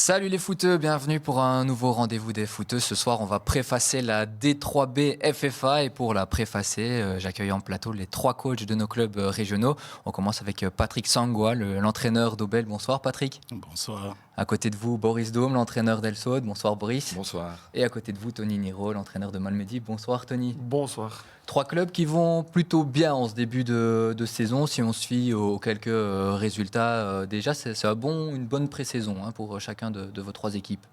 Salut les footeux, bienvenue pour un nouveau rendez-vous des footeux. Ce soir, on va préfacer la D3B FFA et pour la préfacer, j'accueille en plateau les trois coachs de nos clubs régionaux. On commence avec Patrick Sangois, l'entraîneur d'Aubel. Bonsoir Patrick. Bonsoir. À côté de vous, Boris Dôme, l'entraîneur d'Elsaude. Bonsoir Boris. Bonsoir. Et à côté de vous, Tony Niro, l'entraîneur de Malmedy. Bonsoir Tony. Bonsoir. Trois clubs qui vont plutôt bien en ce début de saison, si on se fie aux quelques résultats. Déjà, c'est une bonne pré-saison pour chacun de vos trois équipes.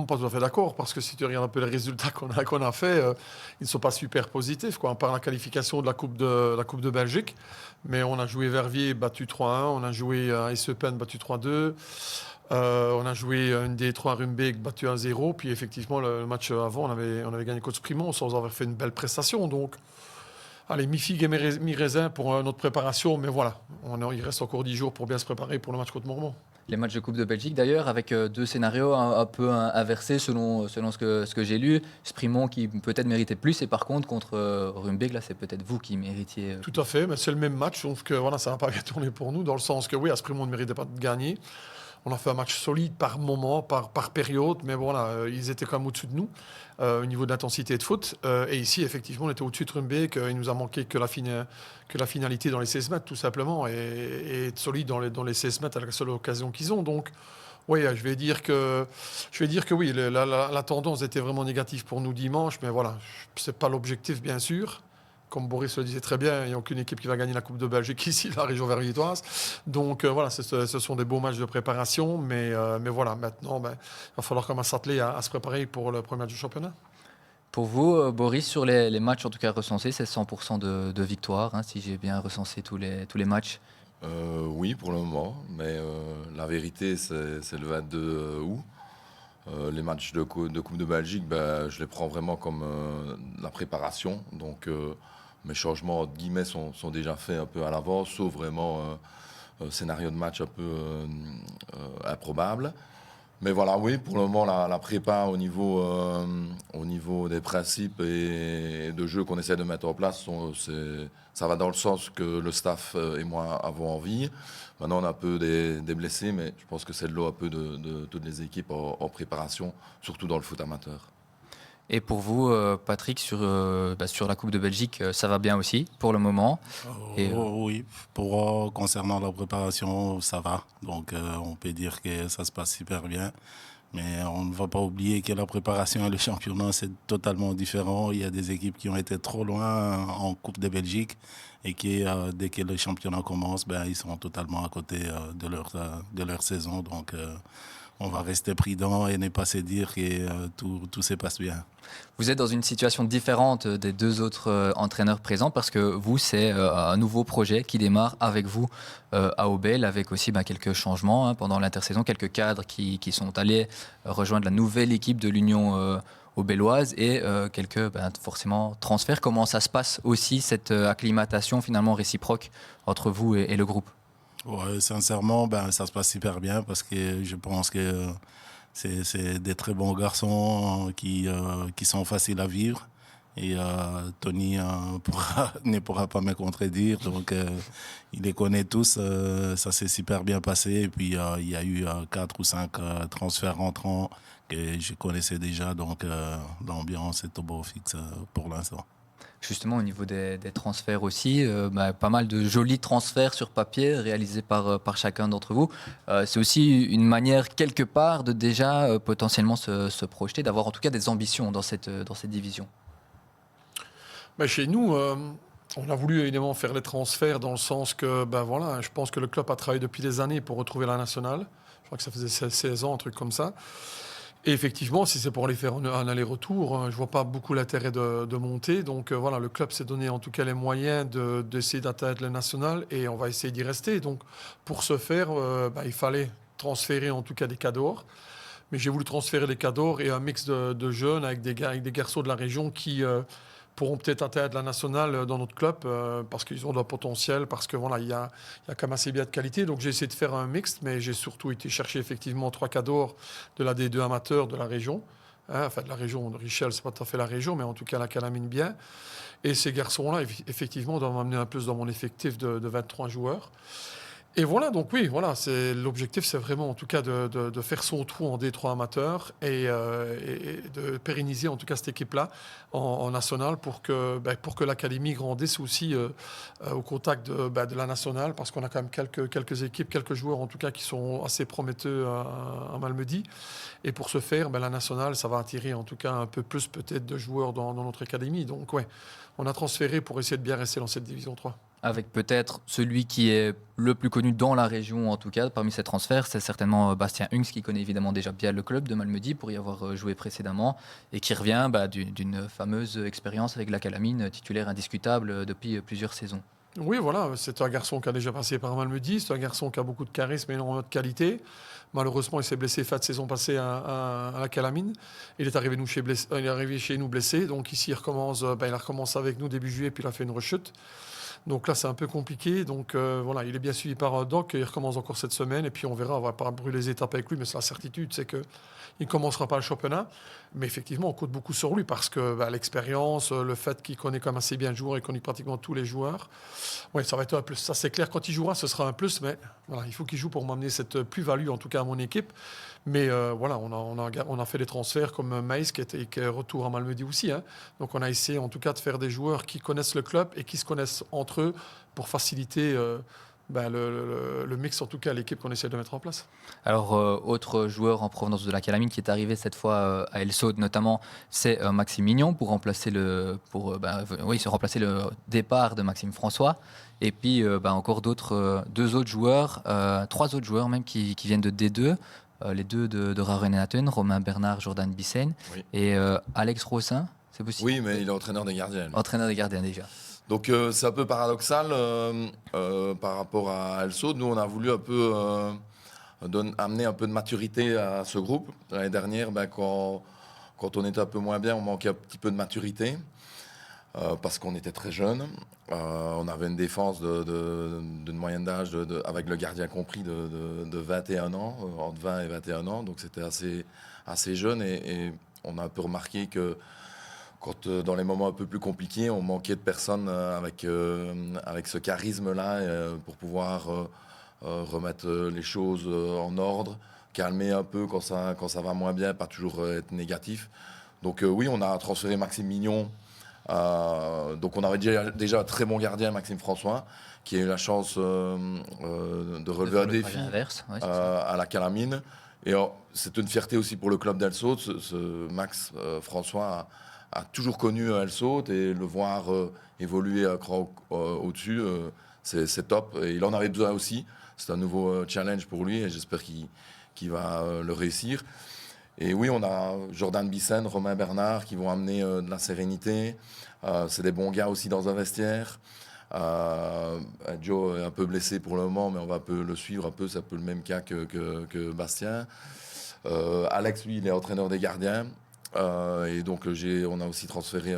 Pas tout à fait d'accord, parce que si tu regardes un peu les résultats qu'on a fait, ils ne sont pas super positifs, quoi. On part la qualification de la Coupe de Belgique, mais on a joué Verviers, battu 3-1, on a joué Essepen, battu 3-2, on a joué une D3 Rumbeek, battu 1-0, puis effectivement, le match avant, on avait gagné contre Sprimont sans avoir fait une belle prestation, donc... Allez, mi-figue et mi-raisin pour notre préparation, mais voilà, il reste encore 10 jours pour bien se préparer pour le match contre Mormont. Les matchs de Coupe de Belgique d'ailleurs, avec deux scénarios un peu inversés selon ce que j'ai lu. Sprimont qui peut-être méritait plus, et par contre contre Rumbeek, là c'est peut-être vous qui méritiez. Tout à fait, mais c'est le même match, sauf que voilà, ça n'a pas bien tourné pour nous, dans le sens que oui, à Sprimont, on ne méritait pas de gagner. On a fait un match solide par moment, par période, mais voilà, ils étaient quand même au-dessus de nous au niveau d'intensité de foot. Et ici, effectivement, on était au-dessus de Rumbeek. Il nous a manqué que la finalité dans les 16 mètres, tout simplement, et être solide dans les 16 mètres à la seule occasion qu'ils ont. Donc, oui, je vais dire que oui, la tendance était vraiment négative pour nous dimanche, mais voilà, ce n'est pas l'objectif, bien sûr. Comme Boris le disait très bien, il n'y a aucune équipe qui va gagner la Coupe de Belgique ici, la région verviétoise. Donc voilà, ce sont des beaux matchs de préparation. Mais voilà, maintenant, il va falloir commencer à s'atteler à se préparer pour le premier match du championnat. Pour vous, Boris, sur les matchs en tout cas recensés, c'est 100% de victoire, si j'ai bien recensé tous les matchs. Oui, pour le moment, mais la vérité, c'est le 22 août. Les matchs de Coupe de Belgique, je les prends vraiment comme la préparation. Donc mes changements entre guillemets sont déjà faits un peu à l'avance, sauf vraiment scénario de match un peu improbable. Mais voilà, oui, pour le moment, la prépa au niveau des principes et de jeu qu'on essaie de mettre en place, ça va dans le sens que le staff et moi avons envie. Maintenant, on a un peu des blessés, mais je pense que c'est de l'eau un peu de toutes les équipes en préparation, surtout dans le foot amateur. Et pour vous, Patrick, sur la Coupe de Belgique, ça va bien aussi pour le moment. Oui, concernant la préparation, ça va. Donc on peut dire que ça se passe super bien. Mais on ne va pas oublier que la préparation et le championnat, c'est totalement différent. Il y a des équipes qui ont été trop loin en Coupe de Belgique et qui, dès que le championnat commence, ils sont totalement à côté de leur saison. Donc on va rester prudent et ne pas se dire que tout se passe bien. Vous êtes dans une situation différente des deux autres entraîneurs présents parce que vous, c'est un nouveau projet qui démarre avec vous à Aubel, avec aussi quelques changements pendant l'intersaison, quelques cadres qui sont allés rejoindre la nouvelle équipe de l'Union aubelloise et quelques forcément transferts. Comment ça se passe aussi, cette acclimatation finalement réciproque entre vous et le groupe ? Ouais, sincèrement, ça se passe super bien parce que je pense que c'est des très bons garçons qui sont faciles à vivre. Et Tony ne pourra pas me contredire. Donc, il les connaît tous. Ça s'est super bien passé. Et puis, il y a eu 4 ou 5 transferts rentrants que je connaissais déjà. Donc, l'ambiance est au beau fixe pour l'instant. Justement, au niveau des transferts aussi, pas mal de jolis transferts sur papier réalisés par chacun d'entre vous. C'est aussi une manière, quelque part, de déjà potentiellement se projeter, d'avoir en tout cas des ambitions dans cette division. Chez nous, on a voulu évidemment faire les transferts dans le sens que, je pense que le club a travaillé depuis des années pour retrouver la nationale. Je crois que ça faisait 16 ans, un truc comme ça. Et effectivement, si c'est pour aller faire un aller-retour, je ne vois pas beaucoup l'intérêt de monter. Donc le club s'est donné en tout cas les moyens d'essayer d'atteindre le national et on va essayer d'y rester. Donc pour ce faire, il fallait transférer en tout cas des cadors. Mais j'ai voulu transférer des cadors et un mix de jeunes avec des garçons de la région qui pourront peut-être atteindre la nationale dans notre club parce qu'ils ont de potentiel, parce que il y a quand même assez bien de qualité. Donc j'ai essayé de faire un mixte, mais j'ai surtout été chercher effectivement 3 cadors de la D2 amateur de la région. De la région de Richel, c'est pas tout à fait la région, mais en tout cas la calamine bien. Et ces garçons-là, effectivement, doivent m'amener un peu dans mon effectif de 23 joueurs. Et voilà, donc oui, voilà, l'objectif, c'est vraiment en tout cas de faire son trou en D3 amateur et de pérenniser en tout cas cette équipe-là en national pour que l'académie grandisse aussi au contact de la nationale, parce qu'on a quand même quelques équipes, quelques joueurs en tout cas qui sont assez prometteux à Malmedy. Et pour ce faire, la nationale, ça va attirer en tout cas un peu plus peut-être de joueurs dans notre académie. Donc ouais, on a transféré pour essayer de bien rester dans cette division 3. Avec peut-être celui qui est le plus connu dans la région, en tout cas, parmi ces transferts, c'est certainement Bastien Hunks, qui connaît évidemment déjà bien le club de Malmedy pour y avoir joué précédemment, et qui revient d'une fameuse expérience avec la Calamine, titulaire indiscutable depuis plusieurs saisons. Oui, voilà, c'est un garçon qui a déjà passé par Malmedy, c'est un garçon qui a beaucoup de charisme et énormément de qualité. Malheureusement, il s'est blessé fin de saison passée à la Calamine. Il est arrivé, il est arrivé chez nous blessé, donc ici il a recommencé avec nous début juillet, puis il a fait une rechute. Donc là, c'est un peu compliqué. Donc voilà, il est bien suivi par Doc. Il recommence encore cette semaine. Et puis on verra. On va pas brûler les étapes avec lui, mais c'est la certitude, c'est qu'il ne commencera pas le championnat. Mais effectivement, on compte beaucoup sur lui parce que l'expérience, le fait qu'il connaît quand même assez bien le joueur et connaît pratiquement tous les joueurs, oui, ça va être un plus. Ça, c'est clair. Quand il jouera, ce sera un plus. Mais voilà, il faut qu'il joue pour m'amener cette plus-value, en tout cas à mon équipe. Mais voilà, on a fait des transferts comme Maïs qui est retour à Malmedy aussi. Hein. Donc on a essayé en tout cas de faire des joueurs qui connaissent le club et qui se connaissent entre eux pour faciliter le mix, en tout cas l'équipe qu'on essaie de mettre en place. Alors, autre joueur en provenance de la Calamine qui est arrivé cette fois à El Saud notamment, c'est Maxime Mignon pour remplacer le départ de Maxime François. Et puis encore trois autres joueurs même qui viennent de D2. Les deux de Rarenenaten, Romain Bernard, Jordan Bissen, oui. Et Alex Rossin, c'est possible? Oui, mais il est entraîneur des gardiens. Entraîneur des gardiens déjà. Donc c'est un peu paradoxal par rapport à El Saud. Nous, on a voulu un peu amener un peu de maturité à ce groupe. L'année dernière, quand on était un peu moins bien, on manquait un petit peu de maturité parce qu'on était très jeunes. On avait une défense d'une moyenne d'âge, avec le gardien compris, de 21 ans, entre 20 et 21 ans. Donc c'était assez jeune et on a un peu remarqué que quand dans les moments un peu plus compliqués, on manquait de personnes avec ce charisme-là pour pouvoir remettre les choses en ordre, calmer un peu quand ça va moins bien, pas toujours être négatif. Donc oui, on a transféré Maxime Mignon. Donc on avait déjà un très bon gardien, Maxime François, qui a eu la chance de relever un défi à la Calamine. Et c'est une fierté aussi pour le club d'El Saud. Ce Max François a toujours connu El Saud et le voir évoluer un cran au-dessus, c'est top. Et il en avait besoin aussi. C'est un nouveau challenge pour lui et j'espère qu'il va le réussir. Et oui, on a Jordan Bissen, Romain Bernard qui vont amener de la sérénité. C'est des bons gars aussi dans un vestiaire. Joe est un peu blessé pour le moment, mais on va un peu le suivre un peu. C'est un peu le même cas que Bastien. Alex, lui, il est entraîneur des gardiens. Et donc, on a aussi transféré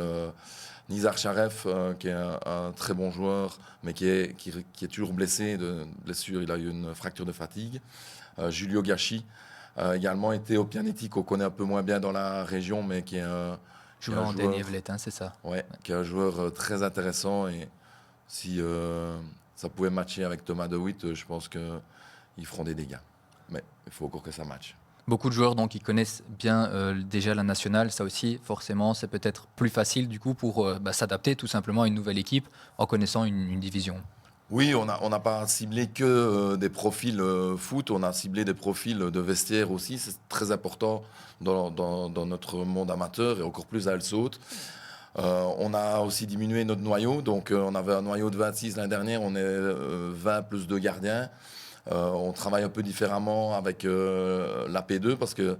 Nizar Sharef, qui est un très bon joueur, mais qui est toujours blessé de blessure. Il a eu une fracture de fatigue. Julio Gachi, également été au Pianetti, qu'on connaît un peu moins bien dans la région, mais qui est un joueur en Dénivelet, c'est ça. Ouais, qui est un joueur très intéressant. Et si ça pouvait matcher avec Thomas De Witt, je pense qu'ils feront des dégâts. Mais il faut encore que ça matche. Beaucoup de joueurs donc, qui connaissent bien déjà la nationale, ça aussi forcément c'est peut-être plus facile du coup pour s'adapter tout simplement à une nouvelle équipe en connaissant une division. Oui, on n'a pas ciblé que des profils foot, on a ciblé des profils de vestiaire aussi, c'est très important dans notre monde amateur et encore plus à El Saud. On a aussi diminué notre noyau, donc on avait un noyau de 26 l'année dernière, on est 20 plus 2 gardiens. On travaille un peu différemment avec la P2 parce que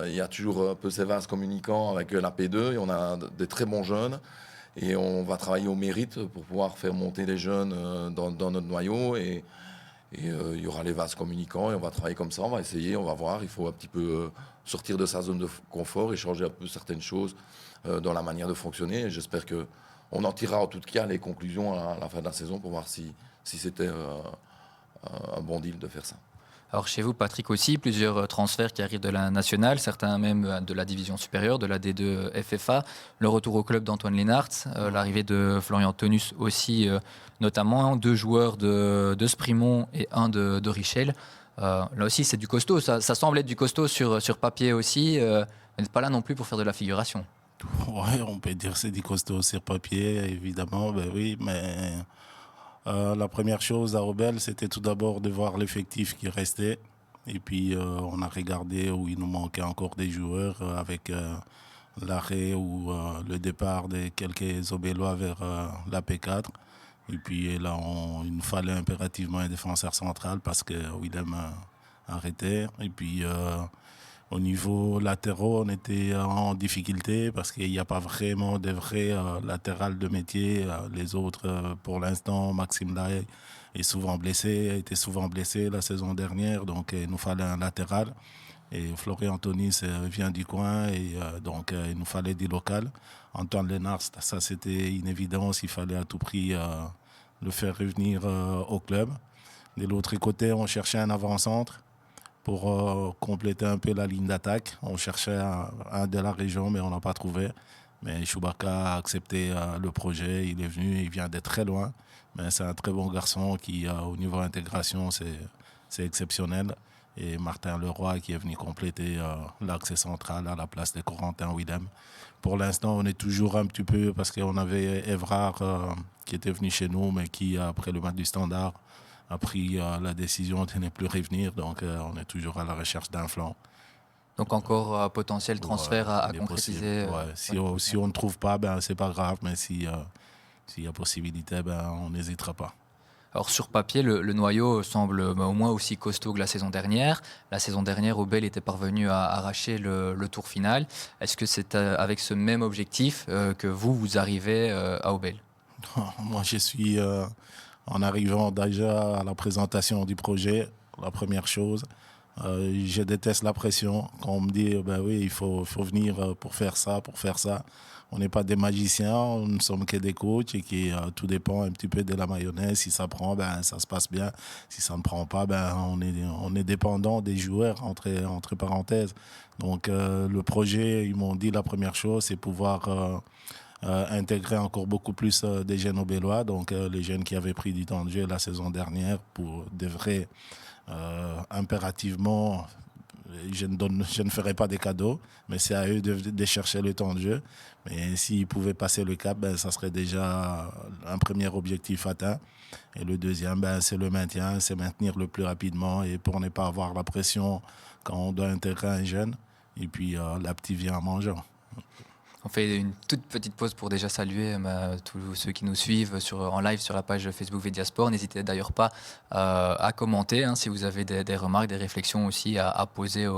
il y a toujours un peu ces vases communicants avec la P2 et on a des très bons jeunes et on va travailler au mérite pour pouvoir faire monter les jeunes dans notre noyau et il y aura les vases communicants et on va travailler comme ça, on va essayer, on va voir, il faut un petit peu sortir de sa zone de confort et changer un peu certaines choses dans la manière de fonctionner et j'espère qu'on en tirera en tout cas les conclusions à la fin de la saison pour voir si c'était un bon deal de faire ça. Alors chez vous, Patrick, aussi, plusieurs transferts qui arrivent de la nationale, certains même de la division supérieure, de la D2 FFA. Le retour au club d'Antoine Lénart, l'arrivée de Florian Tonus aussi, notamment 2 joueurs de Sprimont et 1 de Richel. Là aussi, c'est du costaud. Ça semble être du costaud sur papier aussi. Mais pas là non plus pour faire de la figuration. Ouais, on peut dire que c'est du costaud sur papier, évidemment, ben oui, mais la première chose à Obel, c'était tout d'abord de voir l'effectif qui restait. Et puis, on a regardé où il nous manquait encore des joueurs avec l'arrêt ou le départ de quelques Obélois vers la P4. Et puis là, il nous fallait impérativement un défenseur central parce que Willem arrêtait. Et puis, au niveau latéraux, on était en difficulté parce qu'il n'y a pas vraiment de vrais latérales de métier. Les autres, pour l'instant, Maxime Lai était souvent blessé la saison dernière, donc il nous fallait un latéral. Et Florian Tonis vient du coin, et donc il nous fallait du local. Antoine Lénart, ça c'était une évidence, il fallait à tout prix le faire revenir au club. De l'autre côté, on cherchait un avant-centre pour compléter un peu la ligne d'attaque. On cherchait un de la région, mais on n'a pas trouvé. Mais Chewbacca a accepté le projet, il est venu, il vient de très loin. Mais c'est un très bon garçon qui, au niveau intégration, c'est exceptionnel. Et Martin Leroy qui est venu compléter l'axe central à la place de Corentin Willem. Pour l'instant, on est toujours un petit peu, parce qu'on avait Évrard qui était venu chez nous, mais qui, après le match du Standard, a pris la décision de ne plus revenir. Donc, on est toujours à la recherche d'un flanc. Donc encore un potentiel transfert à concrétiser. Ouais. Si on ne trouve pas, ben, c'est pas grave, mais s'il y a possibilité, ben, on n'hésitera pas. Alors sur papier, le noyau semble au moins aussi costaud que la saison dernière. La saison dernière, Obel était parvenu à arracher le tour final. Est-ce que c'est avec ce même objectif que vous arrivez à Obel? Moi, je suis, en arrivant déjà à la présentation du projet, la première chose, je déteste la pression. Quand on me dit, ben oui, il faut venir pour faire ça, pour faire ça. On n'est pas des magiciens, nous ne sommes que des coachs, et qui tout dépend un petit peu de la mayonnaise. Si ça prend, ben ça se passe bien. Si ça ne prend pas, ben on est dépendant des joueurs, entre parenthèses. Donc le projet, ils m'ont dit la première chose, c'est pouvoir intégrer encore beaucoup plus des jeunes Obélois. Donc les jeunes qui avaient pris du temps de jeu la saison dernière devraient impérativement. Je ne ferai pas des cadeaux, mais c'est à eux de chercher le temps de jeu. Mais s'ils pouvaient passer le cap, ben, ça serait déjà un premier objectif atteint. Et le deuxième, ben, c'est le maintien, c'est maintenir le plus rapidement, et pour ne pas avoir la pression quand on doit intégrer un jeune. Et puis la petite vient en mangeant. On fait une toute petite pause pour déjà saluer tous ceux qui nous suivent en live sur la page Facebook Mediasport. N'hésitez d'ailleurs pas à commenter si vous avez des remarques, des réflexions aussi à poser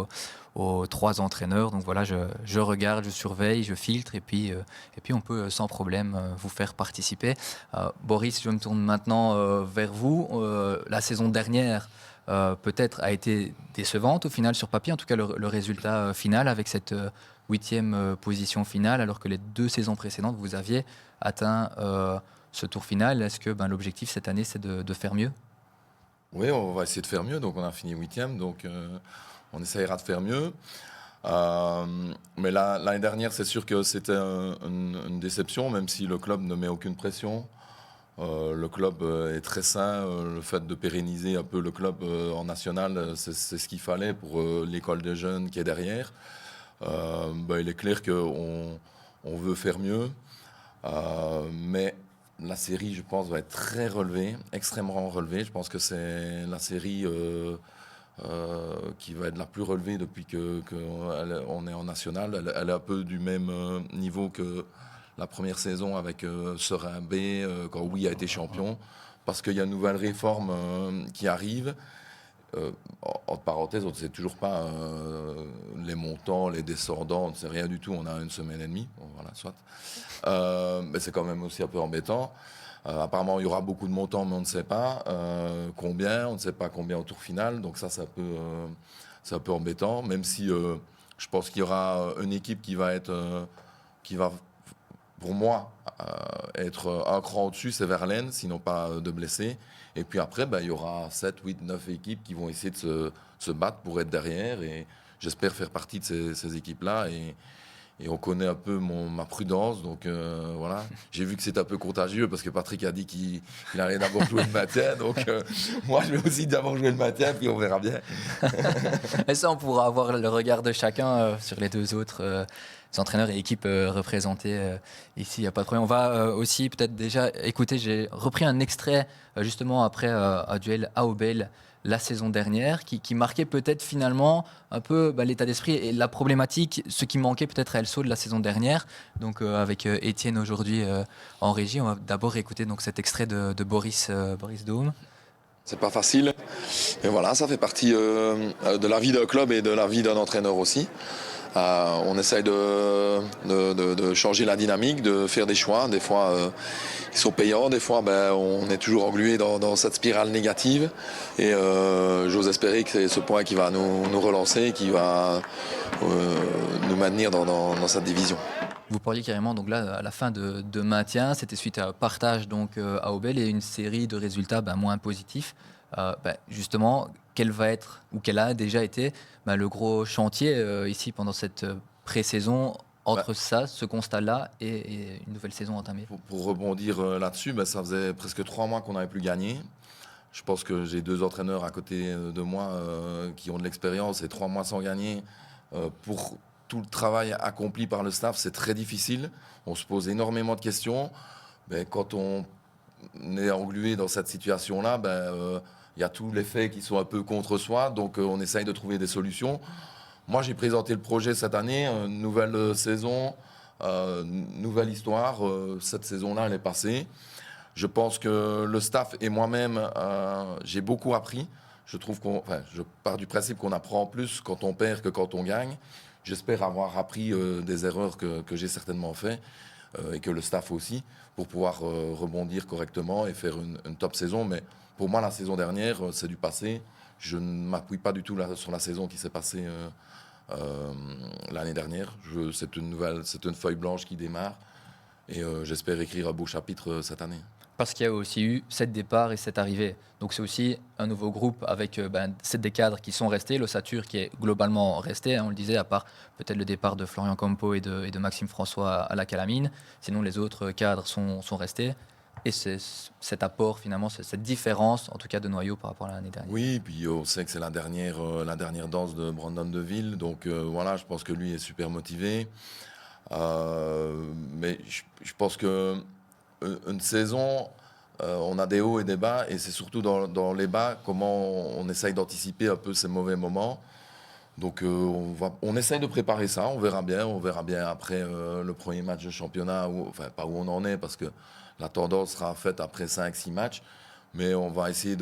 aux 3 entraîneurs. Donc voilà, je regarde, je surveille, je filtre, et puis on peut sans problème vous faire participer. Boris, je me tourne maintenant vers vous. La saison dernière, peut-être a été décevante au final sur papier, en tout cas le résultat final avec cette 8e position finale, alors que les 2 saisons précédentes, vous aviez atteint ce tour final. Est-ce que l'objectif cette année, c'est de faire mieux? Oui, on va essayer de faire mieux. Donc on a fini 8e, donc on essaiera de faire mieux. Mais l'année dernière, c'est sûr que c'était une déception, même si le club ne met aucune pression. Le club est très sain. Le fait de pérenniser un peu le club en national, c'est ce qu'il fallait pour l'école des jeunes qui est derrière. Il est clair qu'on veut faire mieux, mais la série, je pense, va être très relevée, extrêmement relevée. Je pense que c'est la série qui va être la plus relevée depuis qu'on est en national. Elle est un peu du même niveau que la première saison avec Serein B, quand Oui a été champion, parce qu'il y a une nouvelle réforme qui arrive. Entre parenthèses, on ne sait toujours pas les montants, les descendants, on ne sait rien du tout. On a 1 semaine et demie, bon, voilà, soit. Mais c'est quand même aussi un peu embêtant. Apparemment, il y aura beaucoup de montants, mais on ne sait pas combien. On ne sait pas combien au tour final. Donc ça, c'est un peu embêtant. Même si je pense qu'il y aura une équipe qui va pour moi, être un cran au-dessus, c'est Verlaine, sinon pas de blessés. Et puis après, il y aura 7, 8, 9 équipes qui vont essayer de se battre pour être derrière. Et j'espère faire partie de ces équipes-là. Et on connaît un peu ma prudence. Donc voilà, j'ai vu que c'est un peu contagieux parce que Patrick a dit qu'il allait d'abord jouer le maintien. Donc moi, je vais aussi d'abord jouer le maintien, puis on verra bien. Et ça, on pourra avoir le regard de chacun sur les deux autres entraîneurs et équipes représentés ici. Il n'y a pas de problème. On va aussi peut-être déjà écouter, j'ai repris un extrait justement après un duel à Aubel la saison dernière, qui marquait peut-être finalement un peu l'état d'esprit et la problématique, ce qui manquait peut-être à Elso de la saison dernière. Donc avec Étienne aujourd'hui en régie, on va d'abord écouter donc cet extrait de Boris Dôme. C'est pas facile, mais voilà, ça fait partie de la vie d'un club et de la vie d'un entraîneur aussi. On essaye de changer la dynamique, de faire des choix. Des fois, ils sont payants. Des fois, on est toujours englué dans cette spirale négative. Et j'ose espérer que c'est ce point qui va nous relancer, qui va nous maintenir dans cette division. Vous parliez carrément donc là à la fin de maintien, c'était suite à un partage donc à Aubel et une série de résultats moins positifs. Justement, quel va être ou quel a déjà été le gros chantier ici pendant cette pré-saison entre ce constat-là et une nouvelle saison entamée? Pour rebondir là-dessus, ça faisait presque 3 mois qu'on n'avait plus gagné. Je pense que j'ai 2 entraîneurs à côté de moi qui ont de l'expérience et 3 mois sans gagner pour tout le travail accompli par le staff, c'est très difficile. On se pose énormément de questions. Quand on est englué dans cette situation-là, il y a tous les faits qui sont un peu contre soi, donc on essaye de trouver des solutions. Moi, j'ai présenté le projet cette année, nouvelle saison, nouvelle histoire. Cette saison-là, elle est passée. Je pense que le staff et moi-même, j'ai beaucoup appris. Je pars du principe qu'on apprend plus quand on perd que quand on gagne. J'espère avoir appris des erreurs que j'ai certainement faites et que le staff aussi, pour pouvoir rebondir correctement et faire une top saison. Mais pour moi, la saison dernière, c'est du passé. Je ne m'appuie pas du tout sur la saison qui s'est passée l'année dernière. C'est une feuille blanche qui démarre et j'espère écrire un beau chapitre cette année. Parce qu'il y a aussi eu 7 départs et 7 arrivées. Donc c'est aussi un nouveau groupe avec 7 des cadres qui sont restés, l'ossature qui est globalement restée, on le disait, à part peut-être le départ de Florian Campo et de Maxime François à la Calamine. Sinon les autres cadres sont restés. Et c'est cet apport finalement, cette différence en tout cas de noyau par rapport à l'année dernière. Oui, puis on sait que c'est la dernière danse de Brandon Deville. Donc voilà, je pense que lui est super motivé. Mais je pense que une saison, on a des hauts et des bas, et c'est surtout dans les bas comment on essaye d'anticiper un peu ces mauvais moments. Donc on essaye de préparer ça, on verra bien après le premier match de championnat, pas où on en est, parce que la tendance sera faite après 5-6 matchs, mais on va essayer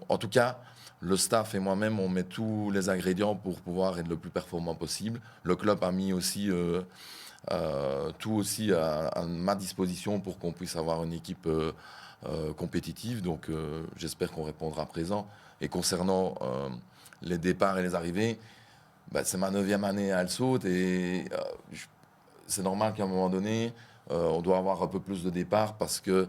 en tout cas, le staff et moi-même, on met tous les ingrédients pour pouvoir être le plus performant possible. Le club a mis aussi tout aussi à ma disposition pour qu'on puisse avoir une équipe compétitive. Donc j'espère qu'on répondra présent. Et concernant les départs et les arrivées, c'est ma 9e année à Elso et c'est normal qu'à un moment donné, on doit avoir un peu plus de départs parce que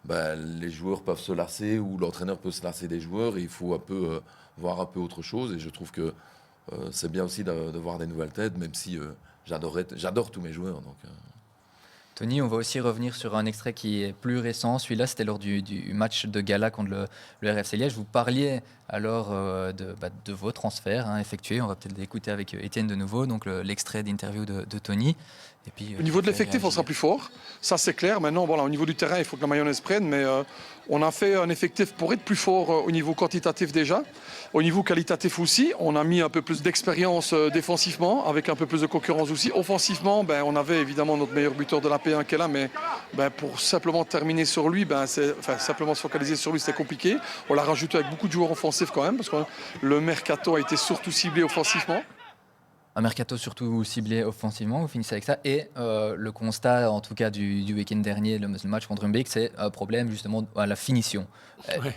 les joueurs peuvent se lasser ou l'entraîneur peut se lasser des joueurs et il faut un peu voir un peu autre chose. Et je trouve que c'est bien aussi de voir des nouvelles têtes, même si j'adore tous mes joueurs. Donc, Tony, on va aussi revenir sur un extrait qui est plus récent. Celui-là, c'était lors du match de gala contre le RFC Liège. Vous parliez alors de vos transferts effectués. On va peut-être l'écouter avec Étienne de nouveau, donc l'extrait d'interview de Tony. Et puis, au niveau de l'effectif, on sera plus fort. Ça, c'est clair. Maintenant, au niveau du terrain, il faut que la mayonnaise prenne. Mais on a fait un effectif pour être plus fort au niveau quantitatif déjà. Au niveau qualitatif aussi, on a mis un peu plus d'expérience défensivement, avec un peu plus de concurrence aussi. Offensivement, on avait évidemment notre meilleur buteur de la P1 qui est là, mais pour simplement terminer sur lui, simplement se focaliser sur lui, c'était compliqué. On l'a rajouté avec beaucoup de joueurs offensifs quand même, parce que le mercato a été surtout ciblé offensivement. Un mercato surtout ciblé offensivement, vous finissez avec ça. Et le constat, en tout cas, du week-end dernier, le match contre Rumbek, c'est un problème justement à la finition. Oui,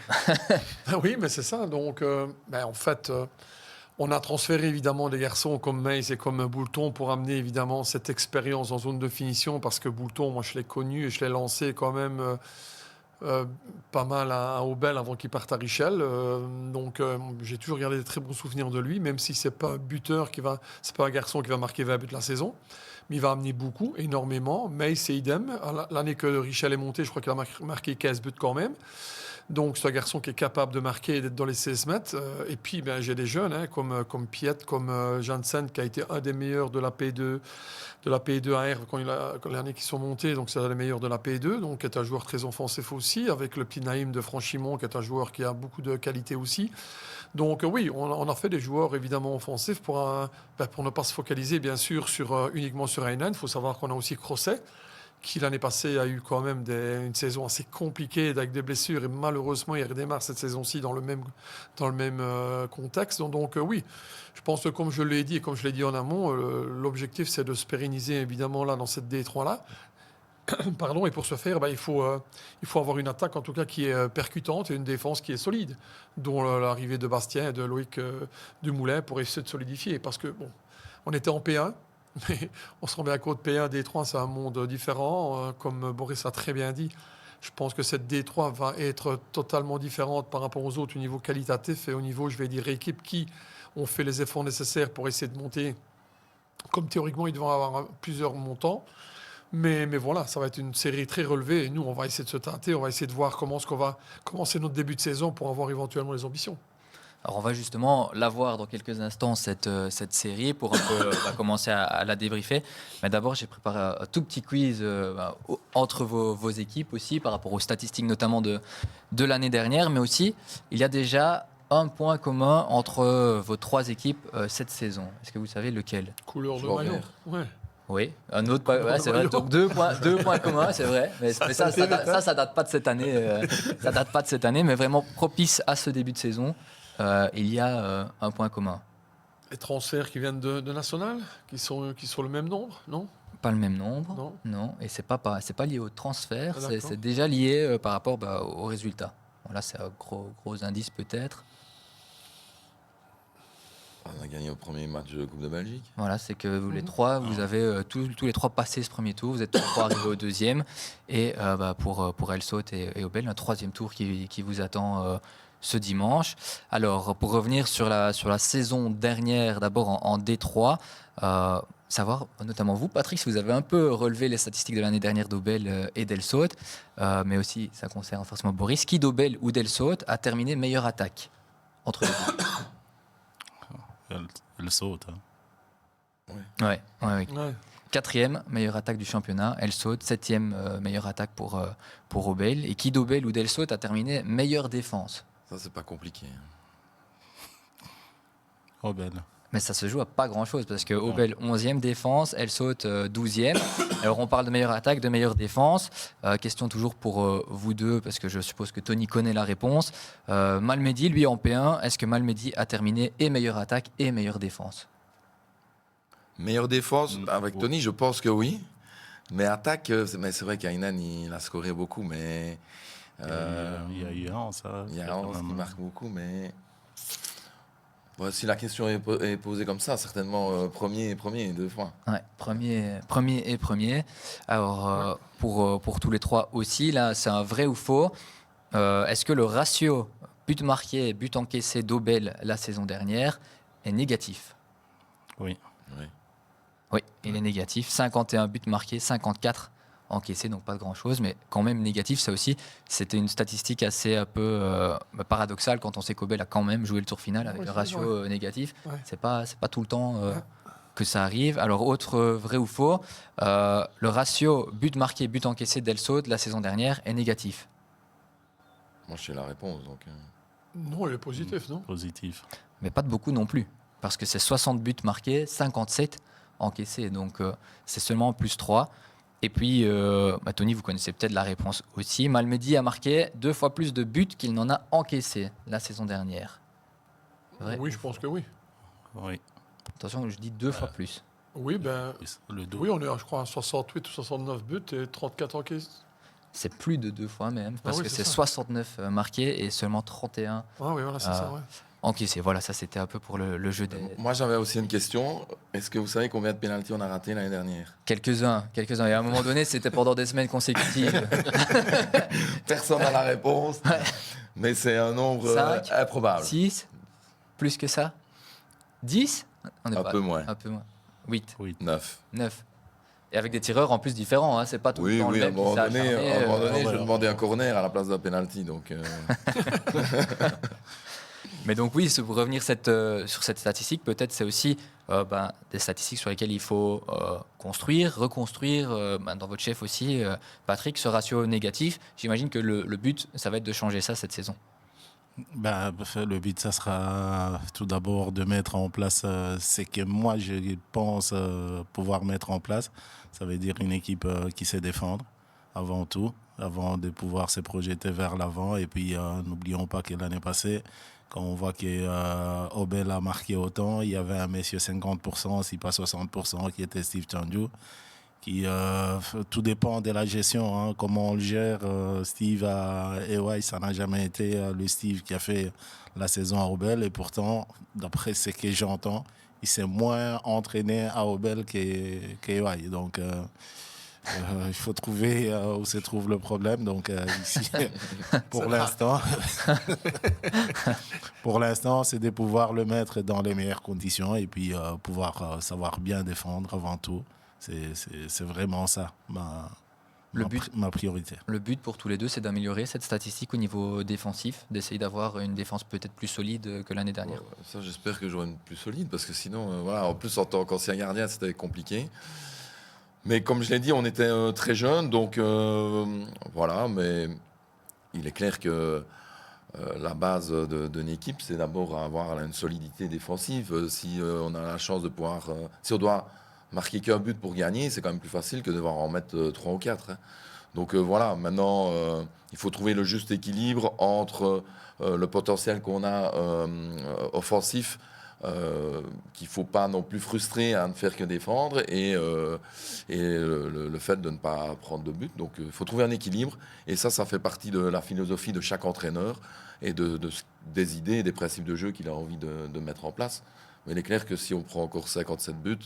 oui mais c'est ça. Donc, en fait, On a transféré évidemment des garçons comme Meis et comme Boulton pour amener évidemment cette expérience en zone de finition parce que Boulton, moi je l'ai connu et je l'ai lancé quand même pas mal à Aubel avant qu'il parte à Richel. Donc j'ai toujours gardé des très bons souvenirs de lui, même si c'est pas un buteur c'est pas un garçon qui va marquer 20 buts la saison, mais il va amener beaucoup, énormément. Meis c'est idem. L'année que Richel est monté, je crois qu'il a marqué 15 buts quand même. Donc, c'est un garçon qui est capable de marquer et d'être dans les 16 mètres. Et puis, j'ai des jeunes comme Piet, comme Janssen, qui a été un des meilleurs de la P2 AR quand l'année qu'ils sont montés. Donc, c'est un des meilleurs de la P2. Donc, qui est un joueur très offensif aussi, avec le petit Naïm de Franchimont, qui est un joueur qui a beaucoup de qualité aussi. Donc, oui, on a fait des joueurs évidemment offensifs pour ne pas se focaliser, bien sûr, uniquement sur Heinen. Il faut savoir qu'on a aussi Crosset, qui l'année passée a eu quand même une saison assez compliquée avec des blessures et malheureusement il redémarre cette saison-ci dans le même contexte. Donc oui, je pense que comme je l'ai dit et comme je l'ai dit en amont, l'objectif c'est de se pérenniser évidemment là dans cette D3-là. Pardon, et pour ce faire, il faut avoir une attaque en tout cas qui est percutante et une défense qui est solide, dont l'arrivée de Bastien et de Loïc Dumoulin pour essayer de solidifier. Parce que bon, on était en P1, mais on se rend bien compte, P1, D3, c'est un monde différent. Comme Boris a très bien dit, je pense que cette D3 va être totalement différente par rapport aux autres au niveau qualitatif et au niveau, je vais dire, équipe qui ont fait les efforts nécessaires pour essayer de monter. Comme théoriquement, ils devront avoir plusieurs montants. Mais voilà, ça va être une série très relevée. Et nous, on va essayer de se tâter, on va essayer de voir comment est-ce qu'on va commencer notre début de saison pour avoir éventuellement les ambitions. Alors on va justement la voir dans quelques instants, cette série, pour un peu commencer à la débriefer. Mais d'abord, j'ai préparé un tout petit quiz entre vos équipes aussi, par rapport aux statistiques notamment de l'année dernière. Mais aussi, il y a déjà un point commun entre vos trois équipes cette saison. Est-ce que vous savez lequel ? Couleur de Joueur maillot. vert. Ouais. Oui, un autre point, ouais, c'est vrai. Donc deux points communs, c'est vrai. Mais ça date pas de cette année. Ça date pas de cette année, mais vraiment propice à ce début de saison. Il y a un point commun. Les transferts qui viennent de National, qui sont le même nombre, non ? Pas le même nombre, non. Et c'est pas lié au transfert, Ah, c'est déjà lié par rapport aux résultats. Bon, là, c'est un gros indice peut-être. On a gagné au premier match de Coupe de Belgique. Voilà, c'est que vous les trois, vous avez tous les trois passé ce premier tour, vous êtes tous trois arrivés au deuxième. Et pour Elsaut et Aubel, un troisième tour qui vous attend ce dimanche. Alors, pour revenir sur la saison dernière, d'abord en D3, savoir, notamment vous, Patrick, si vous avez un peu relevé les statistiques de l'année dernière d'Aubel et d'Elsaut, mais aussi, ça concerne forcément Boris, qui d'Aubel ou d'Elsaut a terminé meilleure attaque entre les deux? Elle saute. Ouais. Ouais. 4e meilleure attaque du championnat, Elsaut. 7e meilleure attaque pour Aubel. Et qui d'Aubel ou d'Elsaut a terminé meilleure défense? Ça, c'est pas compliqué. Aubel. Mais ça se joue à pas grand-chose parce que Aubel 11e défense, Elsaut 12e. Alors on parle de meilleure attaque, de meilleure défense. Question toujours pour vous deux parce que je suppose que Tony connaît la réponse. Malmedy, lui en P1, est-ce que Malmedy a terminé et meilleure attaque et meilleure défense? Meilleure défense, avec Tony, je pense que oui. Mais attaque, c'est vrai qu'Ainan, il a scoré beaucoup, mais... Il y a eu un, ça. Il y a un qui marque beaucoup, mais... Bon, si la question est posée comme ça, certainement premier, deux fois. Ouais, premier. Alors, pour tous les trois aussi, là, c'est un vrai ou faux. Est-ce que le ratio but marqué, but encaissé d'Aubel la saison dernière est négatif? Oui. Oui, il est négatif. 51 buts marqués, 54 encaissés, donc pas de grand-chose, mais quand même négatif. Ça aussi, c'était une statistique assez un peu paradoxale quand on sait qu'Aubel a quand même joué le tour final avec un ratio négatif. Ouais. C'est pas tout le temps que ça arrive. Alors, autre vrai ou faux, le ratio but marqué, but encaissé d'Elsaut la saison dernière est négatif. Moi, je sais la réponse, donc... Non, il est positif, non ? Positif. Mais pas de beaucoup non plus, parce que c'est 60 buts marqués, 57 encaissés, donc c'est seulement plus 3. Et puis, Tony, vous connaissez peut-être la réponse aussi. Malmedy a marqué 2 fois plus de buts qu'il n'en a encaissé la saison dernière. Vrai? Oui, je pense que oui. Oui. Attention, je dis 2 fois plus. Oui, Le dos. oui, on est, je crois, à 68 ou 69 buts et 34 encaissés. C'est plus de 2 fois même, parce oui, que c'est c'est ça. 69 marqués et seulement 31 Ah oui, voilà, c'est ça, ouais. encaissés. Voilà, ça c'était un peu pour le jeu des... Moi, j'avais aussi une question. Est-ce que vous savez combien de pénaltys on a raté l'année dernière? Quelques-uns. Et à un moment donné, c'était pendant des semaines consécutives. Personne n'a la réponse, mais c'est un nombre 5, improbable. 6, plus que ça 10? Un peu moins. Un peu moins. 8, 9. 9. Et avec des tireurs en plus différents, hein. C'est pas tout le Oui, temps le à un même qui moment s'est donné, acharné, je demandais un corner à la place d'un penalty. Donc, Mais donc oui, pour revenir sur cette statistique, peut-être c'est aussi des statistiques sur lesquelles il faut construire, reconstruire. Dans votre chef aussi, Patrick, ce ratio négatif, j'imagine que le but, ça va être de changer ça cette saison. Le but, ça sera tout d'abord de mettre en place ce que moi, je pense pouvoir mettre en place. Ça veut dire une équipe qui sait défendre avant tout, avant de pouvoir se projeter vers l'avant. Et puis, n'oublions pas que l'année passée, quand on voit que Obel a marqué autant, il y avait un monsieur 50%, si pas 60%, qui était Steve Tandjou. Tout dépend de la gestion, hein, comment on le gère. Steve à EY, ça n'a jamais été le Steve qui a fait la saison à Obel. Et pourtant, d'après ce que j'entends, il s'est moins entraîné à Obel qu'EY. Donc, il faut trouver où se trouve le problème. Donc, ici, pour l'instant, c'est de pouvoir le mettre dans les meilleures conditions et puis pouvoir savoir bien défendre avant tout. C'est vraiment ça, ma priorité. Le but pour tous les deux, c'est d'améliorer cette statistique au niveau défensif, d'essayer d'avoir une défense peut-être plus solide que l'année dernière. Ça, j'espère que j'aurai une plus solide, parce que sinon, en plus, en tant qu'ancien gardien, c'était compliqué. Mais comme je l'ai dit, on était très jeunes, donc mais il est clair que la base d'une équipe, c'est d'abord avoir une solidité défensive. Si on a la chance de pouvoir... si on doit marquer qu'un but pour gagner, c'est quand même plus facile que de devoir en mettre 3 ou 4. Hein. Donc maintenant, il faut trouver le juste équilibre entre le potentiel qu'on a offensif, qu'il ne faut pas non plus frustrer à ne faire que défendre, et le fait de ne pas prendre de but. Donc il faut trouver un équilibre, et ça fait partie de la philosophie de chaque entraîneur et des idées et des principes de jeu qu'il a envie de mettre en place. Mais il est clair que si on prend encore 57 buts...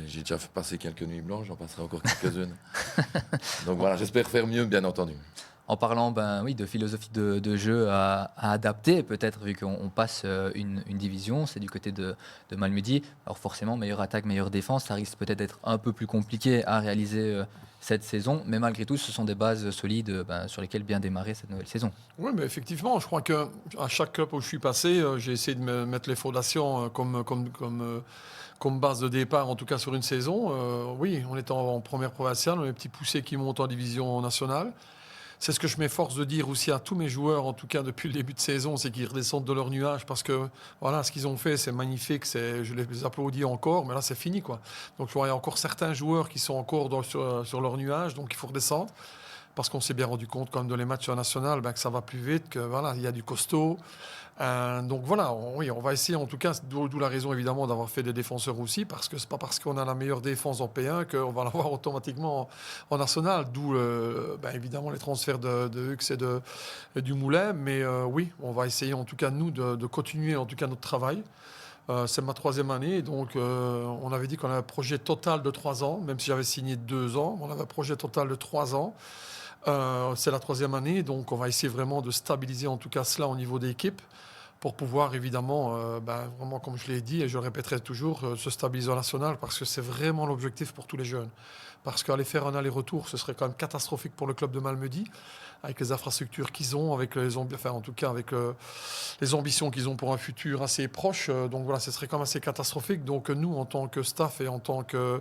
j'ai déjà fait passer quelques nuits blanches, j'en passerai encore quelques-unes. Donc voilà, j'espère faire mieux, bien entendu. En parlant de philosophie de jeu à adapter, peut-être, vu qu'on passe une division, c'est du côté de Malmedy. Alors forcément, meilleure attaque, meilleure défense, ça risque peut-être d'être un peu plus compliqué à réaliser cette saison. Mais malgré tout, ce sont des bases solides sur lesquelles bien démarrer cette nouvelle saison. Oui, mais effectivement, je crois qu'à chaque club où je suis passé, j'ai essayé de mettre les fondations comme base de départ, en tout cas sur une saison. Oui, on est en première provinciale, on a des petits poussés qui montent en division nationale. C'est ce que je m'efforce de dire aussi à tous mes joueurs, en tout cas depuis le début de saison, c'est qu'ils redescendent de leur nuage, parce que voilà, ce qu'ils ont fait, c'est magnifique, je les applaudis encore, mais là c'est fini, quoi. Donc il y a encore certains joueurs qui sont encore sur leur nuage, donc il faut redescendre, parce qu'on s'est bien rendu compte quand même de les matchs nationaux, que ça va plus vite, que voilà, il y a du costaud. Donc voilà, on va essayer, en tout cas, d'où la raison évidemment d'avoir fait des défenseurs aussi, parce que c'est pas parce qu'on a la meilleure défense en P1 qu'on va l'avoir automatiquement en national, d'où évidemment les transferts de Hux et du Moulin. Mais oui, on va essayer en tout cas nous de continuer en tout cas notre travail. C'est ma 3e année, donc on avait dit qu'on avait un projet total de 3 ans, même si j'avais signé 2 ans, on avait un projet total de 3 ans. C'est la 3e année, donc on va essayer vraiment de stabiliser en tout cas cela au niveau des équipes pour pouvoir évidemment, vraiment comme je l'ai dit et je le répéterai toujours, se stabiliser en national, parce que c'est vraiment l'objectif pour tous les jeunes. Parce qu'aller faire un aller-retour, ce serait quand même catastrophique pour le club de Malmedy, avec les infrastructures qu'ils ont, avec les ambitions qu'ils ont pour un futur assez proche. Donc voilà, ce serait quand même assez catastrophique. Donc nous, en tant que staff et en tant que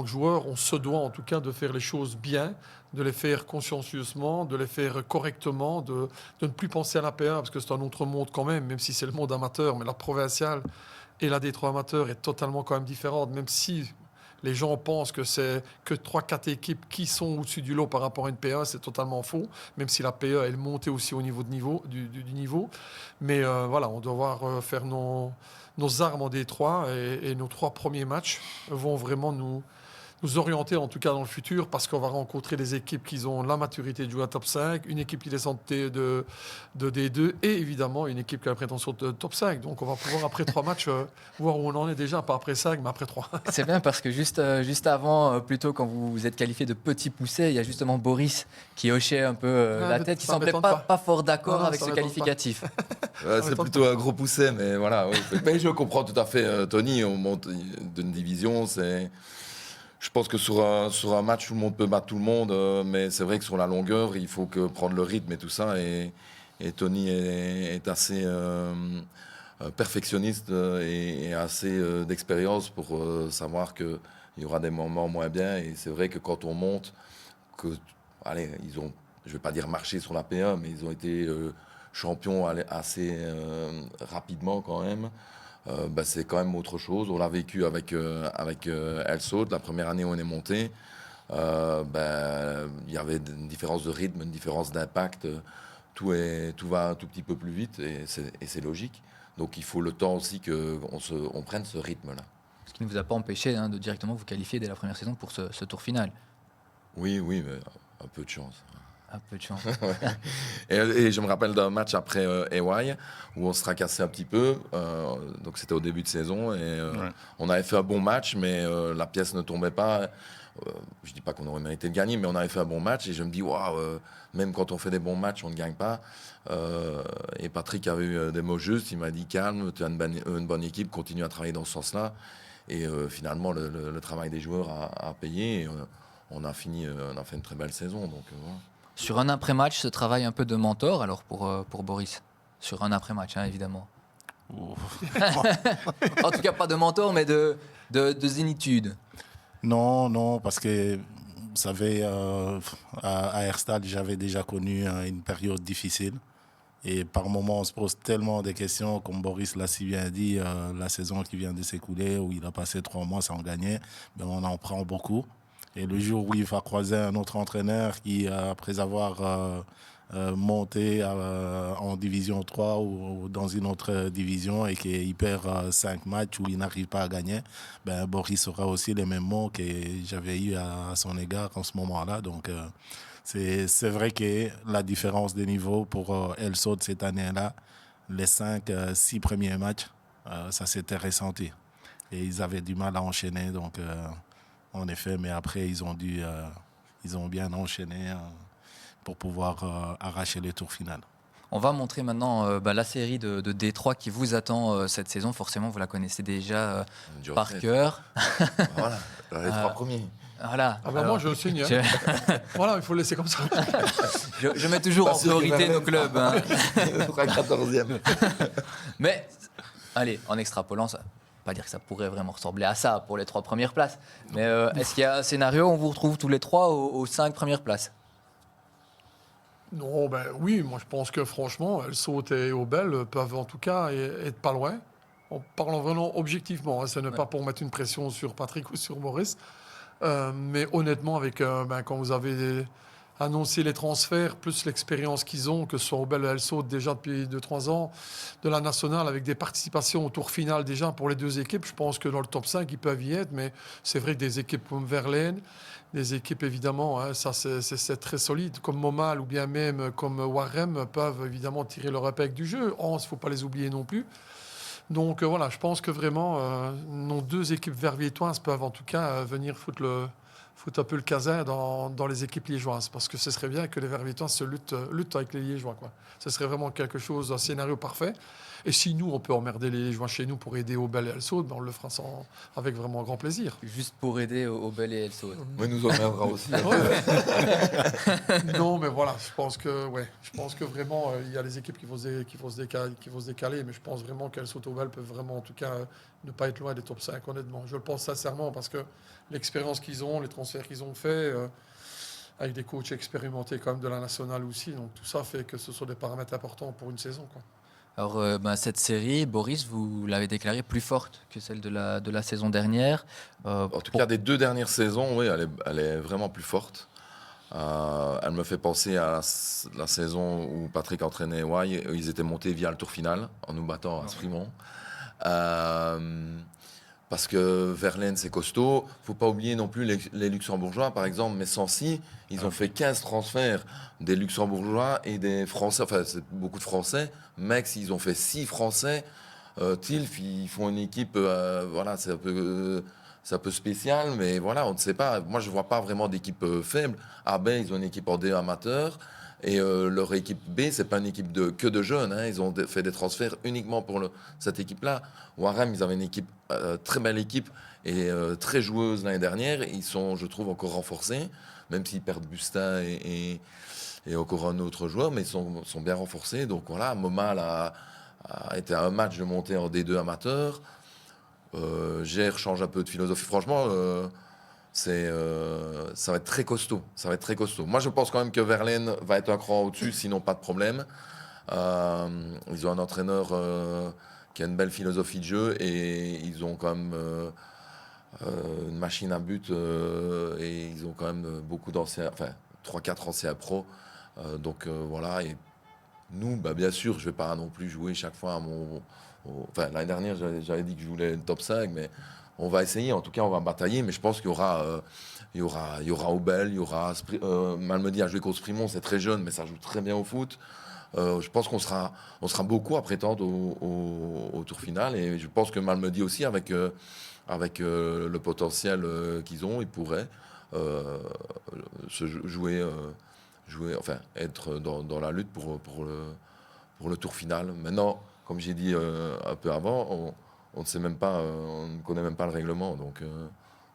joueurs, on se doit en tout cas de faire les choses bien, de les faire consciencieusement, de les faire correctement, de ne plus penser à la P1, parce que c'est un autre monde quand même si c'est le monde amateur, mais la provinciale et la D3 amateur est totalement quand même différente, même si les gens pensent que c'est que 3-4 équipes qui sont au-dessus du lot par rapport à une P1, c'est totalement faux, même si la P1 elle montait aussi au niveau du niveau. Mais voilà, on doit devoir faire nos armes en D3 et nos 3 premiers matchs vont vraiment nous nous orienter en tout cas dans le futur, parce qu'on va rencontrer des équipes qui ont la maturité de jouer à top 5, une équipe qui descend de D2 et évidemment une équipe qui a la prétention de top 5. Donc on va pouvoir après 3 matchs voir où on en est déjà, pas après 5 mais après 3. C'est bien parce que juste avant, plutôt quand vous êtes qualifié de petit poussé, il y a justement Boris qui hochait un peu la tête, qui semblait pas fort d'accord Non, avec ça ce m'étonne qualificatif. C'est plutôt un gros pousset, mais voilà. Oui. Mais je comprends tout à fait, Tony. On monte d'une division, je pense que sur un match, tout le monde peut battre tout le monde, mais c'est vrai que sur la longueur, il faut prendre le rythme et tout ça. Et Tony est assez perfectionniste et assez d'expérience pour savoir qu'il y aura des moments moins bien. Et c'est vrai que quand on monte, allez, ils ont, je ne vais pas dire marché sur la P1, mais ils ont été champions assez rapidement quand même. C'est quand même autre chose. On l'a vécu avec Elsaut. La première année où on est monté, il y avait une différence de rythme, une différence d'impact. Tout va un tout petit peu plus vite et c'est logique. Donc il faut le temps aussi qu'on prenne ce rythme-là. Ce qui ne vous a pas empêché de directement vous qualifier dès la première saison pour ce tour final. Oui, mais un peu de chance. Un peu de chance. Et je me rappelle d'un match après EY où on se tracassait un petit peu. Donc c'était au début de saison et on avait fait un bon match, mais la pièce ne tombait pas. Je dis pas qu'on aurait mérité de gagner, mais on avait fait un bon match et je me dis waouh, même quand on fait des bons matchs, on ne gagne pas. Et Patrick avait eu des mots justes. Il m'a dit calme, tu as une bonne équipe, continue à travailler dans ce sens-là. Et finalement, le travail des joueurs a payé. Et, on a fait une très belle saison. Donc voilà. Sur un après-match, ce travail un peu de mentor, alors pour Boris. Sur un après-match, évidemment. En tout cas, pas de mentor, mais de zénitude. Non, parce que, vous savez, à Herstal, j'avais déjà connu une période difficile. Et par moments, on se pose tellement de questions, comme Boris l'a si bien dit, la saison qui vient de s'écouler, où il a passé 3 mois sans gagner, mais on en prend beaucoup. Et le jour où il va croiser un autre entraîneur qui, après avoir monté en division 3 ou dans une autre division et qu'il perd 5 matchs où il n'arrive pas à gagner, Boris aura aussi les mêmes mots que j'avais eu à son égard en ce moment-là. Donc c'est vrai que la différence de niveau pour Elsaut cette année-là, les 5-6 premiers matchs, ça s'était ressenti. Et ils avaient du mal à enchaîner, donc... En effet, mais après, ils ont bien enchaîné pour pouvoir arracher le tour final. On va montrer maintenant la série de D3 qui vous attend cette saison. Forcément, vous la connaissez déjà par cœur. Voilà, les 3 premiers. Voilà. Moi, je signe. Voilà, il faut le laisser comme ça. Je mets toujours en priorité nos clubs. Il faudra 14e. Mais, allez, en extrapolant ça. Pas dire que ça pourrait vraiment ressembler à ça pour les 3 premières places. Mais est-ce qu'il y a un scénario où on vous retrouve tous les 3 aux 5 premières places? Non, oui, moi je pense que franchement, Elsaut et Obel peuvent en tout cas être pas loin. En parlant vraiment objectivement, ce n'est pas pour mettre une pression sur Patrick ou sur Maurice. Mais honnêtement, avec quand vous avez annoncer les transferts, plus l'expérience qu'ils ont, que ce soit au Obel et Elsaut déjà depuis 2-3 ans, de la nationale, avec des participations au tour final déjà pour les 2 équipes. Je pense que dans le top 5, ils peuvent y être, mais c'est vrai que des équipes comme Verlaine, des équipes évidemment, ça c'est très solide, comme Momal ou bien même comme Warem, peuvent évidemment tirer leur épingle du jeu. Il ne faut pas les oublier non plus. Donc voilà, je pense que vraiment, nos 2 équipes verviétoises peuvent en tout cas venir foutre un peu le casin dans les équipes liégeoises, parce que ce serait bien que les Verviétois se luttent avec les Liégeois, quoi. Ce serait vraiment quelque chose, un scénario parfait. Et si nous, on peut emmerder les Liégeois chez nous pour aider Obel et Elsaut, on le fera avec vraiment grand plaisir. Juste pour aider Obel et Elsaut. Oui, nous emmerdera aussi. Non, mais voilà, je pense que vraiment, il y a les équipes qui vont se décaler, mais je pense vraiment qu'Elsaut et Obel peuvent vraiment, en tout cas, ne pas être loin des top 5, honnêtement. Je le pense sincèrement, parce que l'expérience qu'ils ont, les transferts qu'ils ont faits, avec des coachs expérimentés quand même de la nationale aussi. Donc tout ça fait que ce sont des paramètres importants pour une saison, quoi. Alors cette série, Boris, vous l'avez déclarée plus forte que celle de la saison dernière. En tout cas, des 2 dernières saisons, oui, elle est vraiment plus forte. Elle me fait penser à la saison où Patrick entraînait EY. Ils étaient montés via le tour final en nous battant à Sprimont. parce que Verlaine, c'est costaud. Il ne faut pas oublier non plus les Luxembourgeois, par exemple, mais Sancy, ils ont fait 15 transferts des Luxembourgeois et des Français. Enfin, c'est beaucoup de Français. Mex, ils ont fait 6 Français. Tilf, ils font une équipe, voilà, c'est un peu spécial, mais voilà, on ne sait pas. Moi, je ne vois pas vraiment d'équipe faible. AB, ils ont une équipe en D amateur. Et leur équipe B, c'est pas une équipe que de jeunes. Hein. Ils ont fait des transferts uniquement pour cette équipe-là. Warham, ils avaient une équipe, très belle équipe et très joueuse l'année dernière. Ils sont, je trouve, encore renforcés, même s'ils perdent Bustin et encore un autre joueur, mais ils sont bien renforcés. Donc voilà, Momal a été à un match de monter en D2 amateur. Gère change un peu de philosophie. Franchement, ça va être très costaud. Ça va être très costaud. Moi, je pense quand même que Verlaine va être un cran au-dessus, sinon pas de problème. Ils ont un entraîneur qui a une belle philosophie de jeu et ils ont quand même une machine à but et ils ont quand même beaucoup d'anciens, enfin 3-4 anciens pros. Donc voilà. Et nous, bien sûr, je ne vais pas non plus jouer chaque fois à enfin, l'année dernière, j'avais dit que je voulais le top 5, mais on va essayer. En tout cas, on va batailler. Mais je pense qu'il y aura Aubel, il y aura Malmedy a joué contre Sprimont, c'est très jeune, mais ça joue très bien au foot. Je pense qu'on sera beaucoup à prétendre au tour final. Et je pense que Malmedy aussi, avec le potentiel qu'ils ont, ils pourraient jouer, enfin, être dans la lutte pour le tour final. Maintenant, comme j'ai dit un peu avant, on ne sait même pas, on ne connaît même pas le règlement. Donc, on ne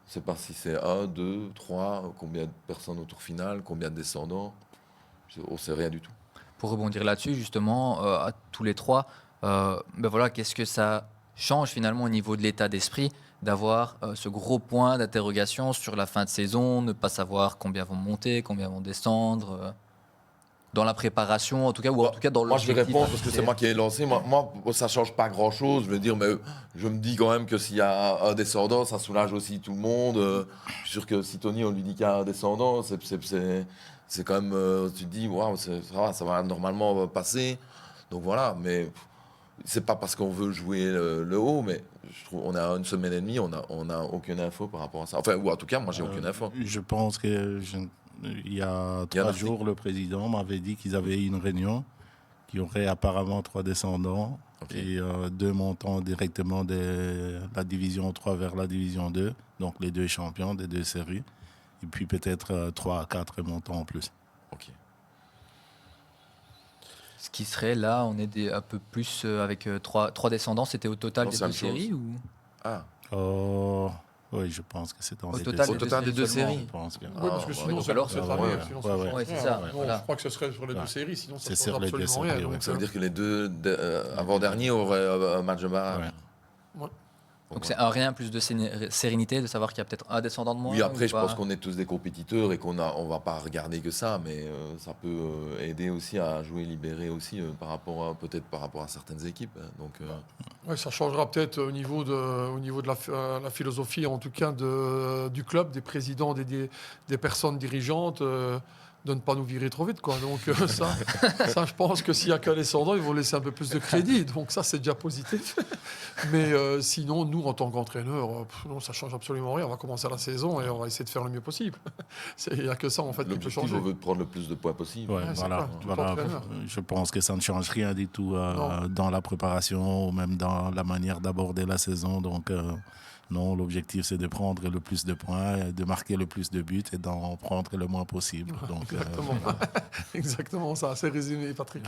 sait pas si c'est 1, 2, 3, combien de personnes au tour final, combien de descendants. On ne sait rien du tout. Pour rebondir là-dessus, justement, à tous les trois, voilà, qu'est-ce que ça change finalement au niveau de l'état d'esprit d'avoir ce gros point d'interrogation sur la fin de saison, ne pas savoir combien vont monter, combien vont descendre dans la préparation, en tout cas, ou en tout cas dans Moi, je vais l'objectif. répondre parce que c'est moi qui ai lancé. Moi, ça ne change pas grand-chose. Je veux dire, mais je me dis quand même que s'il y a un descendant, ça soulage aussi tout le monde. Je suis sûr que si Tony, on lui dit qu'il y a un descendant, c'est quand même... tu te dis, waouh, ça va normalement passer. Donc voilà, mais c'est pas parce qu'on veut jouer le haut, mais je trouve on a une semaine et demie, on n'a aucune info par rapport à ça. Enfin, ou en tout cas, moi, j'ai aucune info. Je pense que il y a 3 jours, le président m'avait dit qu'ils avaient une réunion, qui aurait apparemment 3 descendants et 2 montant directement de la division 3 vers la division 2, donc les 2 champions des 2 séries, et puis peut-être 3 à 4 montants en plus. Ok. Ce qui serait là, on est un peu plus avec 3 descendants, c'était au total Non, des c'est la 2 même chose. séries ou... Ah, Oui, je pense que c'est dans Au les total, 2 au total des 2 seulement. séries. Je pense bien. Oui, parce que ouais, sinon, donc ça alors, c'est ça très va, bien. ouais, Sinon, ouais, ça ouais. change Ouais, c'est rien. ça, Non, voilà. je crois que ce serait sur les Ouais. 2 séries, sinon ça C'est ne sur change les deux absolument séries, rien. ouais. Donc, ça veut dire que les 2 avant-derniers auraient un match de barrage. Ouais. Donc c'est un rien plus de sérénité de savoir qu'il y a peut-être un descendant de moins. Oui, après, ou je pas. pense qu'on est tous des compétiteurs et on va pas regarder que ça, mais ça peut aider aussi à jouer libéré aussi peut-être par rapport à certaines équipes. Hein. Donc, ouais, ça changera peut-être au niveau de la philosophie, en tout cas du club, des présidents, des personnes dirigeantes, de ne pas nous virer trop vite, quoi. Donc ça, je pense que s'il y a qu'un descendant, ils vont laisser un peu plus de crédit. Donc ça, c'est déjà positif. Mais sinon, nous, en tant qu'entraîneurs, non, ça change absolument rien. On va commencer la saison et on va essayer de faire le mieux possible. Il n'y a que ça, en fait, qui peut l'objectif, changer. on veut prendre le plus de points possible. Ouais, Ouais, c'est voilà, clair, tout voilà. entraîneur. Je pense que ça ne change rien du tout Non. dans la préparation ou même dans la manière d'aborder la saison. Donc, non, l'objectif, c'est de prendre le plus de points, de marquer le plus de buts et d'en prendre le moins possible. Donc, Exactement. Exactement ça, c'est résumé, Patrick.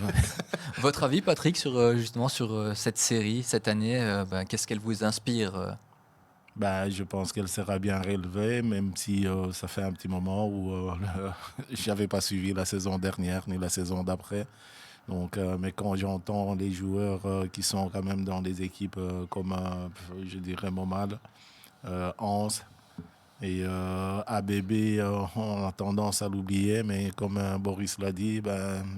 Votre avis, Patrick, justement sur cette série, cette année, qu'est-ce qu'elle vous inspire je pense qu'elle sera bien relevée, même si ça fait un petit moment où je n'avais pas suivi la saison dernière ni la saison d'après. Donc, mais quand j'entends les joueurs qui sont quand même dans des équipes comme, je dirais, Momal, Hans et ABB, on a tendance à l'oublier, mais comme Boris l'a dit,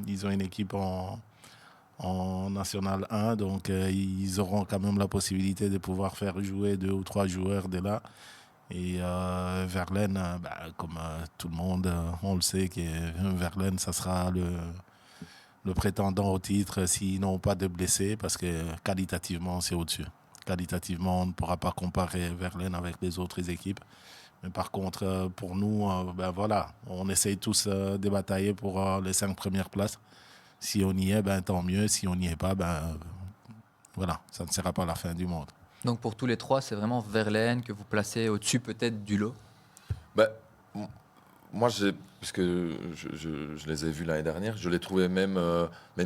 ils ont une équipe en National 1, donc ils auront quand même la possibilité de pouvoir faire jouer 2 ou 3 joueurs de là. Et Verlaine, comme tout le monde, on le sait que Verlaine, ça sera le prétendant au titre s'ils n'ont pas de blessés, parce que qualitativement, c'est au-dessus. qualitativement, on ne pourra pas comparer Verlaine avec les autres équipes. Mais par contre, pour nous, on essaye tous de batailler pour les 5 premières places. Si on y est, tant mieux. Si on n'y est pas, ça ne sera pas la fin du monde. Donc pour tous les trois, c'est vraiment Verlaine que vous placez au-dessus peut-être du lot? Moi, puisque je les ai vus l'année dernière, je les trouvais même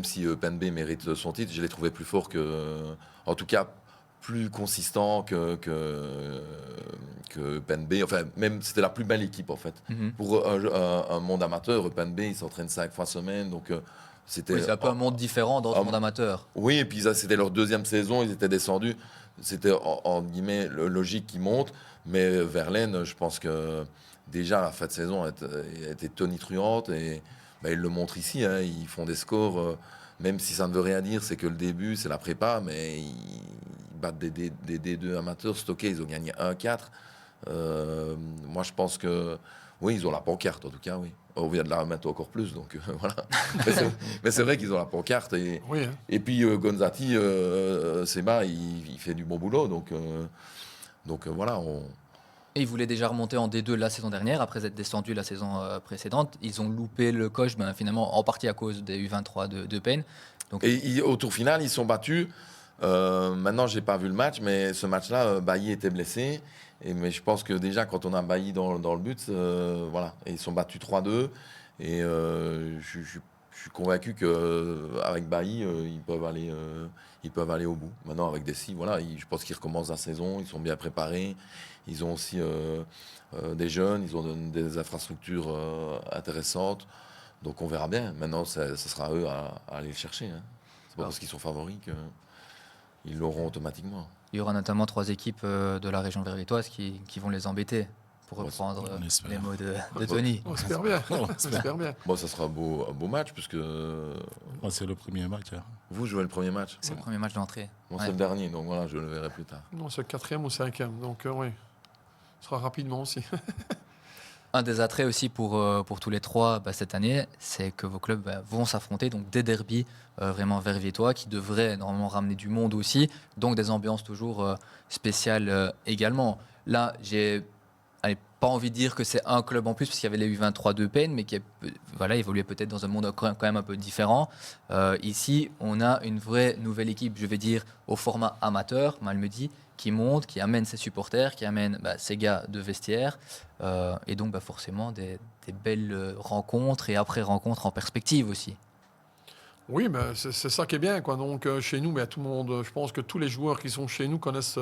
si PNB mérite son titre, je les trouvais plus forts en tout cas, plus consistants que PNB. Enfin, même, c'était la plus belle équipe, en fait. Pour un monde amateur, PNB, ils s'entraînent 5 fois semaine, donc... c'est un peu un monde différent dans ce monde amateur. Oui, et puis ça, c'était leur 2e saison, ils étaient descendus. C'était, en guillemets, logique qu'ils montent. Mais Verlaine, je pense que déjà, la fin de saison a été tonitruante. Et ils le montrent ici. Hein, ils font des scores, même si ça ne veut rien dire, c'est que le début, c'est la prépa. Mais ils battent des D2 amateurs stockés. Ils ont gagné 1-4. Moi, je pense que... Oui, ils ont la pancarte, en tout cas, oui. On vient de la remettre encore plus, donc voilà. Mais c'est vrai qu'ils ont la pancarte. Et puis Gonzati, Seba, il fait du bon boulot. Donc voilà. Et ils voulaient déjà remonter en D2 la saison dernière, après être descendus la saison précédente. Ils ont loupé le coche, finalement, en partie à cause des U23 de Penn. Donc... Et au tour final, ils sont battus. Maintenant, j'ai pas vu le match, mais ce match-là, Bailly était blessé. Mais je pense que déjà, quand on a Bailly dans le but, voilà. Et ils sont battus 3-2. Et je suis convaincu qu'avec Bailly, ils peuvent aller au bout. Maintenant, avec Dessy, voilà, je pense qu'ils recommencent la saison. Ils sont bien préparés. Ils ont aussi des jeunes. Ils ont des infrastructures intéressantes. Donc, on verra bien. Maintenant, ce sera à eux à aller le chercher. Hein. C'est pas parce qu'ils sont favoris qu'ils l'auront automatiquement. Il y aura notamment 3 équipes de la région verviétoise qui vont les embêter, pour reprendre les mots de Tony. On espère bien. Bon, ça sera un beau match, puisque... Moi, c'est le premier match. Hein. Vous jouez le premier match? C'est le premier match d'entrée. Bon, c'est le dernier, donc voilà, je le verrai plus tard. Non, c'est le 4e ou 5e, donc oui. Ce sera rapidement aussi. Un des attraits aussi pour tous les 3 cette année, c'est que vos clubs vont s'affronter, donc des derbies vraiment verviétois qui devraient normalement ramener du monde aussi, donc des ambiances toujours spéciales également. Là, j'ai pas envie de dire que c'est un club en plus, parce qu'il y avait les U23 de Penn, mais qui évoluait peut-être dans un monde quand même un peu différent. Ici, on a une vraie nouvelle équipe, je vais dire, au format amateur, Malmedy, qui monte, qui amène ses supporters, qui amène ses gars de vestiaire, et donc forcément des belles rencontres et après-rencontres en perspective aussi. Oui, mais c'est ça qui est bien, quoi. Donc chez nous, tout le monde, je pense que tous les joueurs qui sont chez nous connaissent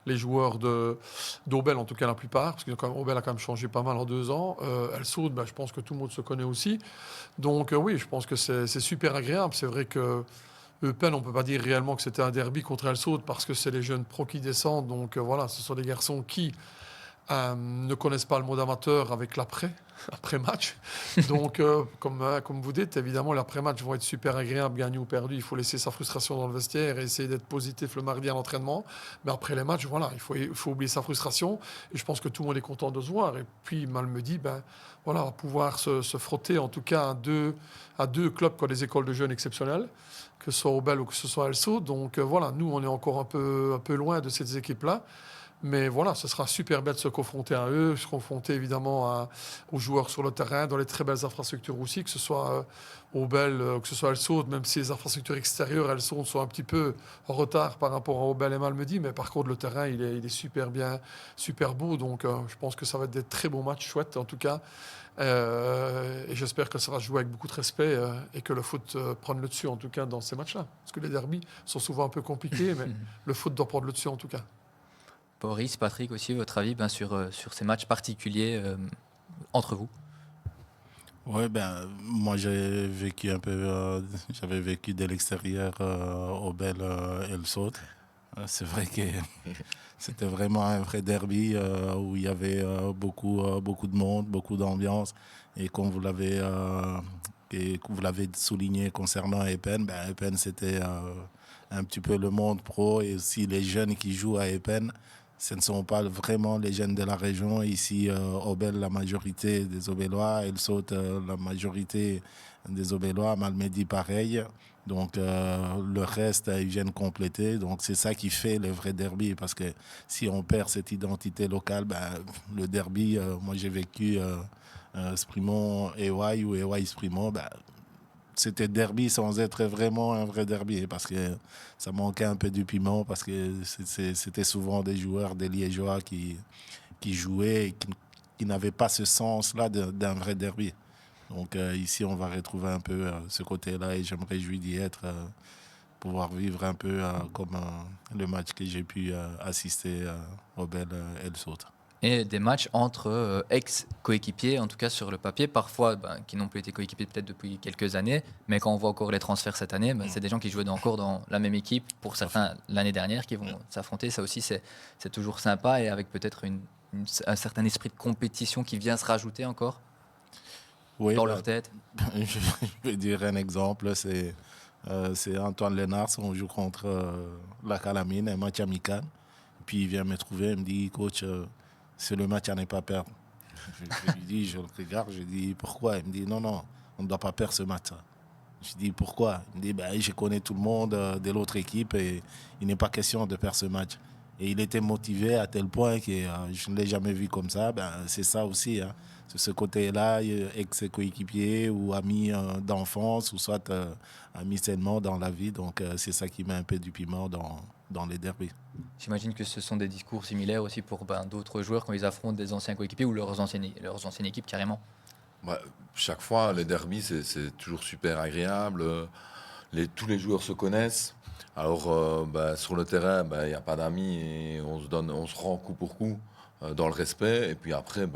les joueurs d'Aubel, en tout cas la plupart, parce que Aubel a quand même changé pas mal en 2 ans. Elle saute, je pense que tout le monde se connaît aussi. Donc oui, je pense que c'est super agréable. C'est vrai que Eupen, on ne peut pas dire réellement que c'était un derby contre El Saud parce que c'est les jeunes pros qui descendent. Donc voilà, ce sont des garçons qui ne connaissent pas le mode amateur avec l'après-match. Donc, comme vous dites, évidemment, l'après-match vont être super agréables, gagné ou perdu. Il faut laisser sa frustration dans le vestiaire et essayer d'être positif le mardi à l'entraînement. Mais après les matchs, voilà, il faut oublier sa frustration. Et je pense que tout le monde est content de se voir. Et puis, Malmedy, voilà, pouvoir se frotter, en tout cas, à deux clubs qui ont des écoles de jeunes exceptionnelles, que ce soit Aubel ou que ce soit El Saud. Donc, voilà, nous, on est encore un peu loin de ces équipes-là. Mais voilà, ce sera super bête de se confronter à eux, se confronter évidemment aux joueurs sur le terrain, dans les très belles infrastructures aussi, que ce soit Aubel, que ce soit El Saud, même si les infrastructures extérieures, elles sont un petit peu en retard par rapport à Aubel et Malmedy, mais par contre le terrain, il est super bien, super beau, donc je pense que ça va être des très beaux matchs, chouettes en tout cas. Et j'espère que ça va jouer avec beaucoup de respect et que le foot prenne le dessus en tout cas dans ces matchs-là. Parce que les derbys sont souvent un peu compliqués, mais le foot doit prendre le dessus en tout cas. Boris, Patrick aussi, votre avis sur ces matchs particuliers entre vous? Oui, moi j'ai vécu un peu, j'avais vécu de l'extérieur Aubel et El Saud. C'est vrai que c'était vraiment un vrai derby où il y avait beaucoup de monde, beaucoup d'ambiance. Et comme vous l'avez souligné concernant Eupen, Eupen c'était un petit peu le monde pro et aussi les jeunes qui jouent à Eupen. Ce ne sont pas vraiment les jeunes de la région. Ici, Aubel, la majorité des Aubelois. El Saud, la majorité des Aubelois. Malmedy, pareil. Donc, le reste, ils viennent compléter. Donc, c'est ça qui fait le vrai derby. Parce que si on perd cette identité locale, le derby, moi, j'ai vécu Sprimont EY ou EY Sprimont. C'était derby sans être vraiment un vrai derby. Parce que ça manquait un peu du piment. Parce que c'était souvent des joueurs, des Liégeois qui jouaient et qui n'avaient pas ce sens-là d'un vrai derby. Donc ici, on va retrouver un peu ce côté-là et je me réjouis d'y être, pouvoir vivre un peu comme le match que j'ai pu assister au Bel El Saut. Et des matchs entre ex-coéquipiers, en tout cas sur le papier, parfois qui n'ont plus été coéquipiers peut-être depuis quelques années, mais quand on voit encore les transferts cette année, c'est des gens qui jouaient encore dans la même équipe, pour certains l'année dernière, qui vont s'affronter. Ça aussi, c'est toujours sympa et avec peut-être un certain esprit de compétition qui vient se rajouter encore Oui, dans leur tête. Je vais dire un exemple, c'est Antoine Lenars, on joue contre la Calamine, un match amical. Puis il vient me trouver, il me dit, coach, c'est le match à ne pas perdre. Je lui dis, je le regarde, je dis, pourquoi? Il me dit, non, on ne doit pas perdre ce match. Je dis, pourquoi? Il me dit, je connais tout le monde de l'autre équipe et il n'est pas question de perdre ce match. Et il était motivé à tel point que je ne l'ai jamais vu comme ça. C'est ça aussi, hein. C'est ce côté-là, ex-coéquipier ou ami d'enfance, ou soit ami seulement dans la vie. Donc, c'est ça qui met un peu du piment dans les derbys. J'imagine que ce sont des discours similaires aussi pour d'autres joueurs quand ils affrontent des anciens coéquipiers ou leurs anciennes équipes carrément. Chaque fois, les derbys, c'est toujours super agréable. Tous les joueurs se connaissent. Alors, sur le terrain, il n'y a pas d'amis et on se rend coup pour coup dans le respect. Et puis après,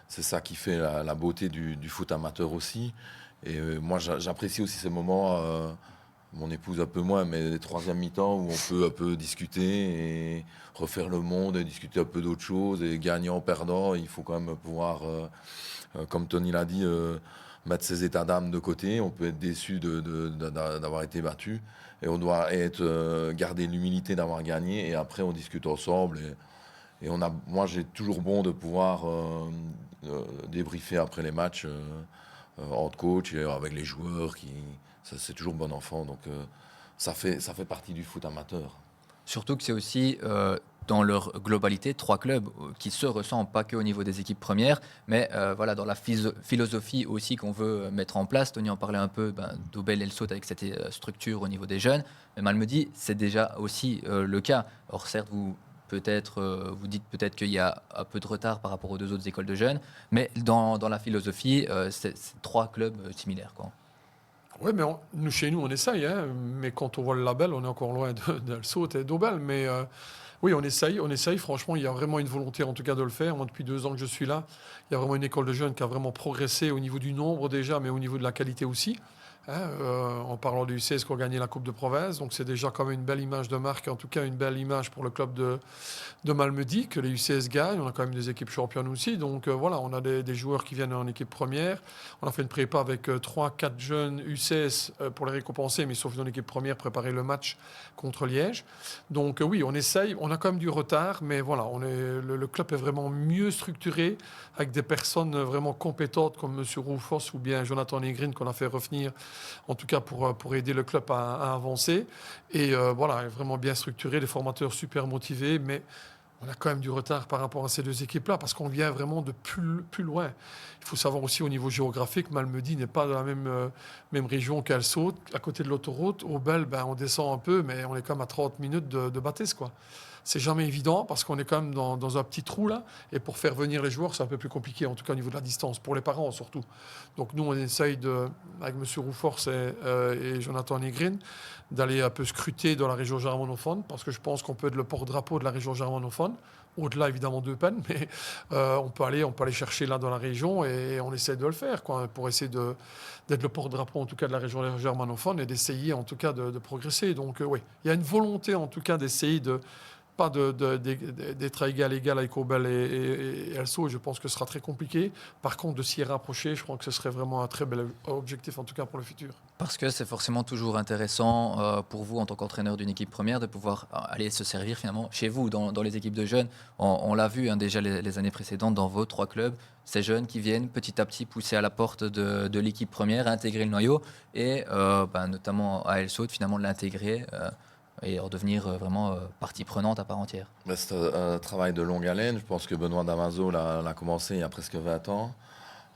c'est ça qui fait la beauté du foot amateur aussi. Et moi, j'apprécie aussi ces moments, mon épouse un peu moins, mais les troisième mi-temps où on peut un peu discuter et refaire le monde et discuter un peu d'autres choses. Et gagnant, perdant, il faut quand même pouvoir, comme Tony l'a dit, mettre ses états d'âme de côté. On peut être déçu d'avoir été battu. Et on doit garder l'humilité d'avoir gagné. Et après, on discute ensemble. Et moi, j'ai toujours bon de pouvoir débriefer après les matchs entre coach et avec les joueurs. C'est toujours bon enfant. Donc, ça fait partie du foot amateur. Surtout que c'est aussi, dans leur globalité, 3 clubs qui se ressemblent, pas qu'au niveau des équipes premières, mais dans la philosophie aussi qu'on veut mettre en place. Tony en parlait un peu d'Aubel El Saut avec cette structure au niveau des jeunes. Mais Malmedy, c'est déjà aussi le cas. Or, certes, vous dites peut-être qu'il y a un peu de retard par rapport aux 2 autres écoles de jeunes, mais dans la philosophie, c'est 3 clubs similaires, quoi. Oui, mais chez nous, on essaye. Hein, mais quand on voit le label, on est encore loin d'El Saut et d'Aubel. Mais oui, on essaye. Franchement, il y a vraiment une volonté, en tout cas, de le faire. Moi, depuis 2 ans que je suis là, il y a vraiment une école de jeunes qui a vraiment progressé au niveau du nombre déjà, mais au niveau de la qualité aussi. Hein, en parlant du U16 qui a gagné la Coupe de Province. Donc, c'est déjà quand même une belle image de marque, en tout cas, une belle image pour le club de Malmedy, que les U16 gagnent. On a quand même des équipes championnes aussi. Donc, on a des joueurs qui viennent en équipe première. On a fait une prépa avec 3-4 jeunes U16 pour les récompenser, mais sauf dans l'équipe première, préparer le match contre Liège. Donc, oui, on essaye. On a quand même du retard, mais voilà, le club est vraiment mieux structuré, avec des personnes vraiment compétentes comme M. Roufos ou bien Jonathan Negrin qu'on a fait revenir, en tout cas pour aider le club à avancer. Et vraiment bien structuré, les formateurs super motivés, mais on a quand même du retard par rapport à ces 2 équipes-là, parce qu'on vient vraiment de plus loin. Il faut savoir aussi au niveau géographique, Malmedy n'est pas dans la même région qu'El Saut, à côté de l'autoroute. Aubel, on descend un peu, mais on est quand même à 30 minutes de Bathès, quoi. C'est jamais évident parce qu'on est quand même dans un petit trou là. Et pour faire venir les joueurs, c'est un peu plus compliqué, en tout cas au niveau de la distance, pour les parents surtout. Donc nous, on essaye, avec M. Roufors et Jonathan Negrin, d'aller un peu scruter dans la région germanophone, parce que je pense qu'on peut être le porte-drapeau de la région germanophone. Au-delà, évidemment, de peine, mais on peut aller chercher là dans la région et on essaie de le faire, quoi, pour essayer d'être le porte-drapeau, en tout cas, de la région germanophone et d'essayer, en tout cas, de progresser. Donc, oui, il y a une volonté, en tout cas, d'essayer pas d'être à égal avec Obel et Elso, je pense que ce sera très compliqué. Par contre, de s'y rapprocher, je crois que ce serait vraiment un très bel objectif, en tout cas pour le futur. Parce que c'est forcément toujours intéressant pour vous, en tant qu'entraîneur d'une équipe première, de pouvoir aller se servir finalement chez vous, dans les équipes de jeunes. On l'a vu déjà les années précédentes dans vos 3 clubs, ces jeunes qui viennent petit à petit pousser à la porte de l'équipe première, intégrer le noyau et notamment à Elso, finalement de l'intégrer et redevenir vraiment partie prenante à part entière. C'est un travail de longue haleine. Je pense que Benoît Damaso l'a commencé il y a presque 20 ans.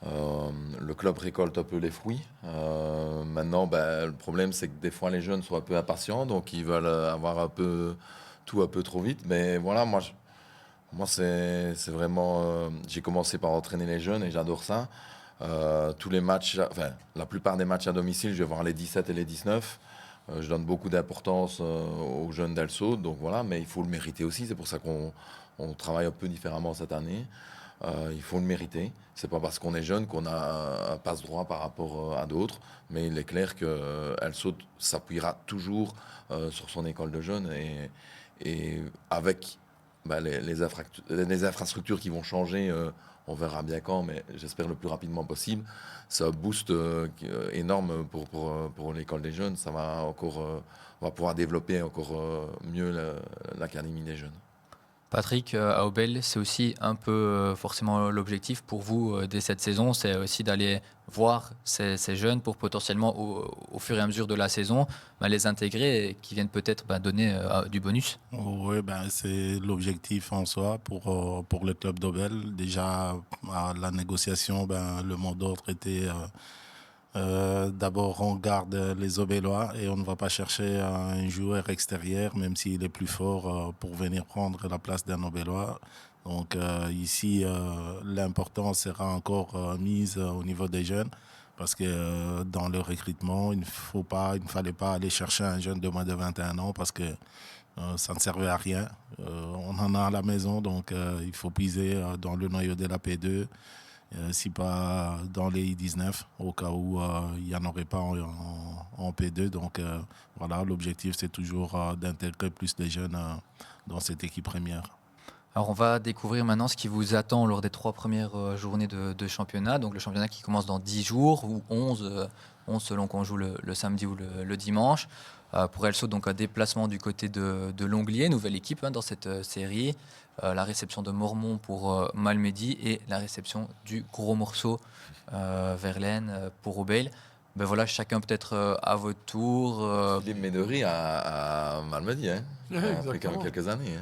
Le club récolte un peu les fruits. Maintenant, le problème, c'est que des fois, les jeunes sont un peu impatients, donc ils veulent avoir tout un peu trop vite. Mais voilà, moi c'est vraiment... j'ai commencé par entraîner les jeunes et j'adore ça. Tous les matchs, la plupart des matchs à domicile, je vais voir les 17 et les 19. Je donne beaucoup d'importance aux jeunes d'Elso, donc voilà, mais il faut le mériter aussi. C'est pour ça qu'on travaille un peu différemment cette année. Il faut le mériter. C'est pas parce qu'on est jeune qu'on a un passe-droit par rapport à d'autres, mais il est clair qu'Elso s'appuiera toujours sur son école de jeunes et avec les infrastructures qui vont changer. On verra bien quand, mais j'espère le plus rapidement possible. C'est un boost énorme pour l'école des jeunes. Ça va encore, on va pouvoir développer encore mieux l'académie des jeunes. Patrick, à Obel, c'est aussi un peu forcément l'objectif pour vous dès cette saison, c'est aussi d'aller voir ces jeunes pour potentiellement, au fur et à mesure de la saison, les intégrer et qui viennent peut-être donner du bonus. Oui, c'est l'objectif en soi pour le club d'Obel. Déjà, à la négociation, le mot d'ordre était d'abord on garde les Obélois et on ne va pas chercher un joueur extérieur, même s'il est plus fort, pour venir prendre la place d'un Obélois. Donc ici, l'importance sera encore mise au niveau des jeunes. Parce que dans le recrutement, il ne fallait pas aller chercher un jeune de moins de 21 ans parce que ça ne servait à rien. On en a à la maison, donc il faut puiser dans le noyau de la P2, si pas dans les I19, au cas où il n'y en aurait pas en P2. Donc voilà, l'objectif c'est toujours d'intégrer plus de jeunes dans cette équipe première. Alors on va découvrir maintenant ce qui vous attend lors des 3 premières journées de championnat. Donc le championnat qui commence dans 10 jours ou 11 selon qu'on joue le samedi ou le dimanche. Pour Elso, donc un déplacement du côté de Longlier, nouvelle équipe dans cette série. La réception de Mormont pour Malmedy et la réception du gros morceau Verlaine pour Obel. Voilà, chacun peut-être à votre tour. Philippe Méderi à Malmedy, après quelques années.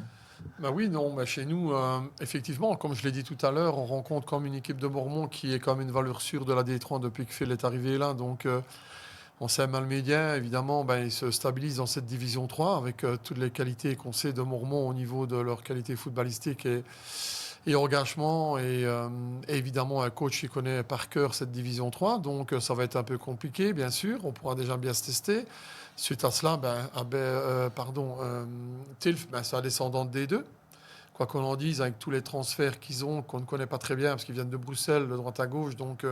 Oui, non, chez nous, effectivement, comme je l'ai dit tout à l'heure, on rencontre comme une équipe de Mormont qui est comme une valeur sûre de la D3 depuis que Phil est arrivé là. Donc, on sait Malmédien, évidemment, il se stabilise dans cette division 3 avec toutes les qualités qu'on sait de Mormont au niveau de leur qualité footballistique et engagement. Et évidemment, un coach qui connaît par cœur cette division 3. Donc, ça va être un peu compliqué, bien sûr. On pourra déjà bien se tester. Suite à cela, Tilf, c'est un descendant de D2. Quoi qu'on en dise, avec tous les transferts qu'ils ont, qu'on ne connaît pas très bien, parce qu'ils viennent de Bruxelles, de droite à gauche. Donc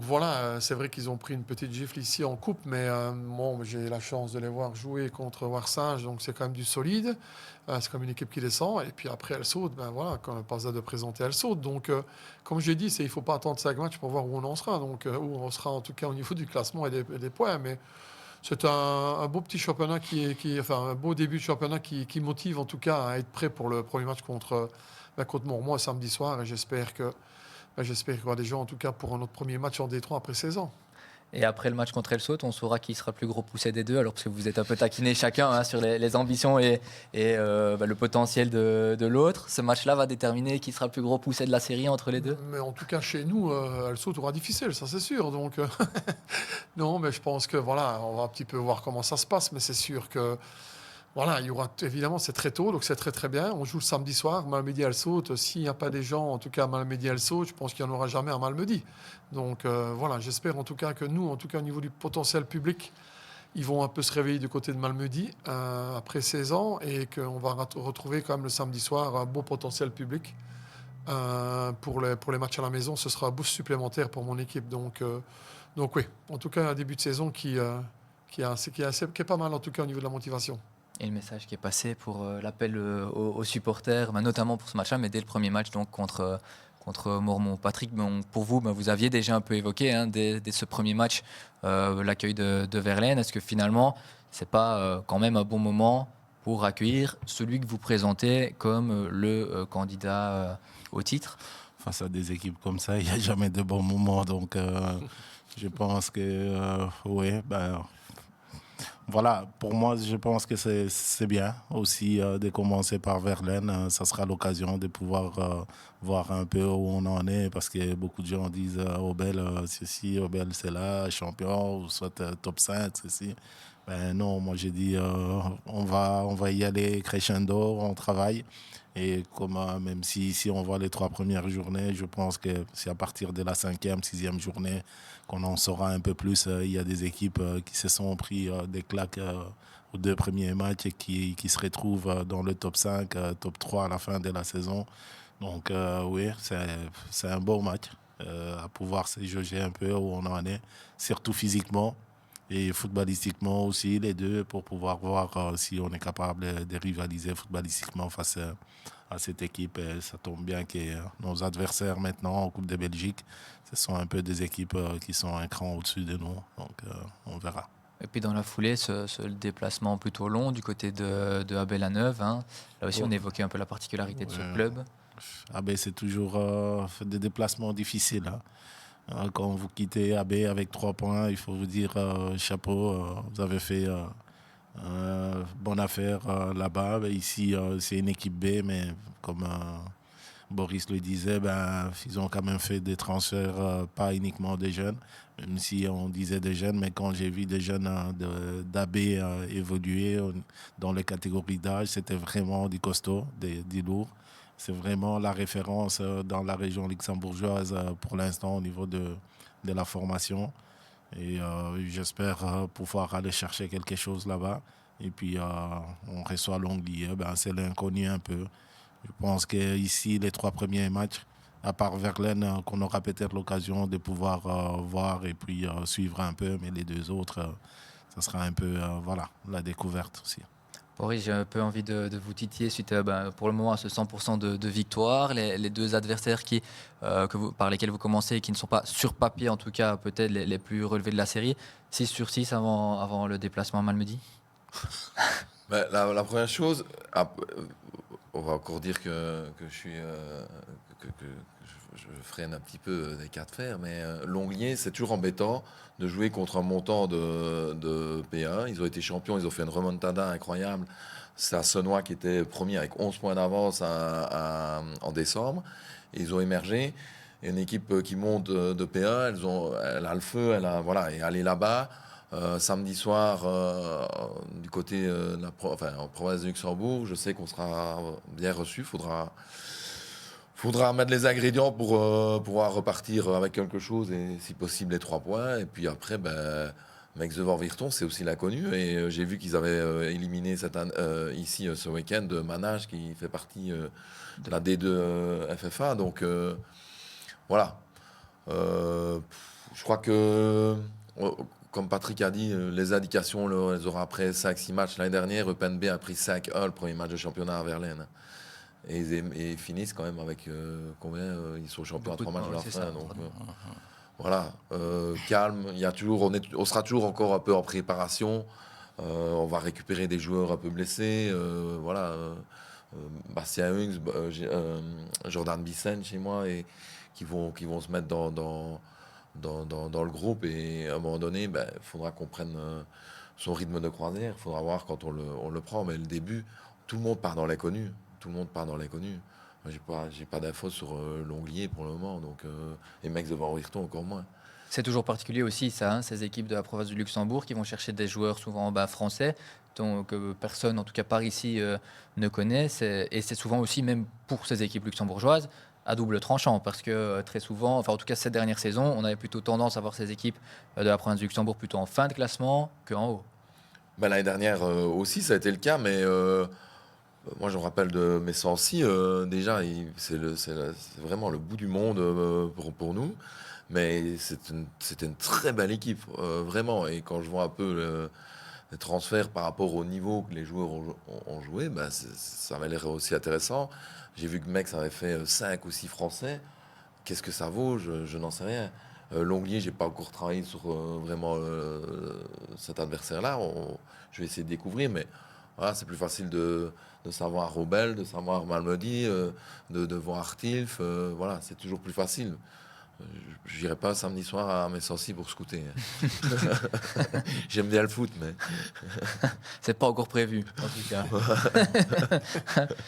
voilà, c'est vrai qu'ils ont pris une petite gifle ici en coupe, mais j'ai la chance de les voir jouer contre Warsinge, donc c'est quand même du solide. C'est comme une équipe qui descend, et puis après elle saute, quand elle passe de présenter, elle saute. Donc, comme j'ai dit, il ne faut pas attendre 5 matchs pour voir où on en sera, donc où on sera en tout cas au niveau du classement et des points. Mais c'est un beau petit championnat un beau début de championnat qui motive en tout cas à être prêt pour le premier match contre Mormont samedi soir. Et j'espère qu'il y aura des gens en tout cas pour notre premier match en D3 après 16 ans. Et après le match contre Elso, on saura qui sera le plus gros poussé des deux, alors parce que vous êtes un peu taquinés chacun sur les ambitions et le potentiel de l'autre. Ce match-là va déterminer qui sera le plus gros poussé de la série entre les deux. Mais en tout cas, chez nous, Elso aura difficile, ça c'est sûr. Donc, non, mais je pense que voilà, on va un petit peu voir comment ça se passe, mais c'est sûr que voilà, il y aura évidemment, c'est très tôt, donc c'est très très bien. On joue le samedi soir, Malmedy elle saute. S'il n'y a pas des gens, en tout cas Malmedy elle saute, je pense qu'il n'y en aura jamais à Malmedy. Donc voilà, j'espère en tout cas que nous, en tout cas au niveau du potentiel public, ils vont un peu se réveiller du côté de Malmedy après 16 ans et qu'on va retrouver quand même le samedi soir un beau potentiel public. Pour les matchs à la maison, ce sera un boost supplémentaire pour mon équipe. Donc oui, en tout cas un début de saison qui est pas mal en tout cas au niveau de la motivation. Et le message qui est passé pour l'appel aux supporters, notamment pour ce match-là, mais dès le premier match donc contre Mormont. Patrick, pour vous, vous aviez déjà un peu évoqué dès ce premier match l'accueil de Verlaine. Est-ce que finalement, c'est pas quand même un bon moment pour accueillir celui que vous présentez comme le candidat au titre? Face à des équipes comme ça, il n'y a jamais de bons moments. Donc, je pense que, oui, voilà, pour moi, je pense que c'est bien aussi de commencer par Verlaine. Ça sera l'occasion de pouvoir voir un peu où on en est, parce que beaucoup de gens disent Obel, ceci, Obel, c'est là, champion, ou soit top 5, ceci. Ben non, moi j'ai dit on va y aller crescendo, on travaille. Et comme, même si on voit les 3 premières journées, je pense que c'est à partir de la 5e, 6e journée qu'on en saura un peu plus. Il y a des équipes qui se sont pris des claques aux 2 premiers matchs et qui se retrouvent dans le top 5, top 3 à la fin de la saison. Donc oui, c'est un beau match à pouvoir se jauger un peu où on en est, surtout physiquement. Et footballistiquement aussi, les deux, pour pouvoir voir si on est capable de rivaliser footballistiquement face à cette équipe. Et ça tombe bien que nos adversaires maintenant en Coupe de Belgique, ce sont un peu des équipes qui sont un cran au-dessus de nous. Donc on verra. Et puis dans la foulée, ce déplacement plutôt long du côté de Abel-la-Neuve. Là aussi, on évoquait un peu la particularité de ce club. AB, c'est toujours des déplacements difficiles. Quand vous quittez AB avec 3 points, il faut vous dire chapeau, vous avez fait bonne affaire là-bas. Ici, c'est une équipe B, mais comme Boris le disait, ils ont quand même fait des transferts, pas uniquement des jeunes, même si on disait des jeunes, mais quand j'ai vu des jeunes d'AB évoluer dans les catégories d'âge, c'était vraiment du costaud, du lourd. C'est vraiment la référence dans la région luxembourgeoise pour l'instant au niveau de la formation. Et j'espère pouvoir aller chercher quelque chose là-bas. Et puis, on reçoit Longli. C'est l'inconnu un peu. Je pense qu'ici, les 3 premiers matchs, à part Verlaine, qu'on aura peut-être l'occasion de pouvoir voir et puis suivre un peu. Mais les 2 autres, ça sera un peu voilà, la découverte aussi. Boris, j'ai un peu envie de vous titiller suite pour le moment à ce 100% de victoire. Les 2 adversaires par lesquels vous commencez et qui ne sont pas sur papier, en tout cas peut-être les plus relevés de la série. 6 sur 6 avant le déplacement à Malmedy. La première chose, on va encore dire que je suis que je freine un petit peu des cas de fer, mais Longlier, c'est toujours embêtant de jouer contre un montant de P1. Ils ont été champions, ils ont fait une remontada incroyable. C'est à Senois qui était premier avec 11 points d'avance en décembre. Et ils ont émergé. Et une équipe qui monte de P1, elle a le feu, et aller là-bas. Samedi soir, du côté en province de Luxembourg, je sais qu'on sera bien reçu. Faudra mettre les ingrédients pour pouvoir repartir avec quelque chose et si possible les 3 points. Et puis après, Meix de Vorvirton, c'est aussi l'inconnu. Et j'ai vu qu'ils avaient éliminé ici ce week-end Manage qui fait partie de la D2 FFA. Donc voilà. Je crois que, comme Patrick a dit, les indications, on les aura après 5-6 matchs. L'année dernière, Eupen B a pris 5-1 le premier match de championnat à Verlaine. Et ils finissent quand même avec combien ils sont champions à 3 matchs de la fin. Donc, voilà, calme. On sera toujours encore un peu en préparation. On va récupérer des joueurs un peu blessés. Bastien Hungs, Jordan Bissen chez moi, et qui vont se mettre dans le groupe. Et à un moment donné, il faudra qu'on prenne son rythme de croisière. Il faudra voir quand on le prend. Mais le début, tout le monde part dans l'inconnu. Moi, j'ai pas d'infos sur Longlier pour le moment, et Meix de Vorvirton encore moins. C'est toujours particulier aussi ça, ces équipes de la province du Luxembourg qui vont chercher des joueurs souvent français, que personne, en tout cas par ici, ne connaît. Et c'est souvent aussi, même pour ces équipes luxembourgeoises, à double tranchant, parce que très souvent, en tout cas cette dernière saison, on avait plutôt tendance à voir ces équipes de la province du Luxembourg plutôt en fin de classement qu'en haut. L'année dernière aussi, ça a été le cas, mais moi, je me rappelle de Messancy, déjà, c'est vraiment le bout du monde pour nous. Mais c'était une très belle équipe, vraiment. Et quand je vois un peu les transferts par rapport au niveau que les joueurs ont joué, ben ça avait l'air aussi intéressant. J'ai vu que Mex avait fait 5 ou 6 Français. Qu'est-ce que ça vaut? Je n'en sais rien. Longlier, j'ai pas encore travaillé sur vraiment cet adversaire-là. Je vais essayer de découvrir, mais voilà, c'est plus facile de savoir Robel, de savoir Malmedy, de voir Tilf. Voilà, c'est toujours plus facile. Je n'irai pas samedi soir à Messancy pour scouter. J'aime bien le foot, mais C'est pas encore prévu, en tout cas.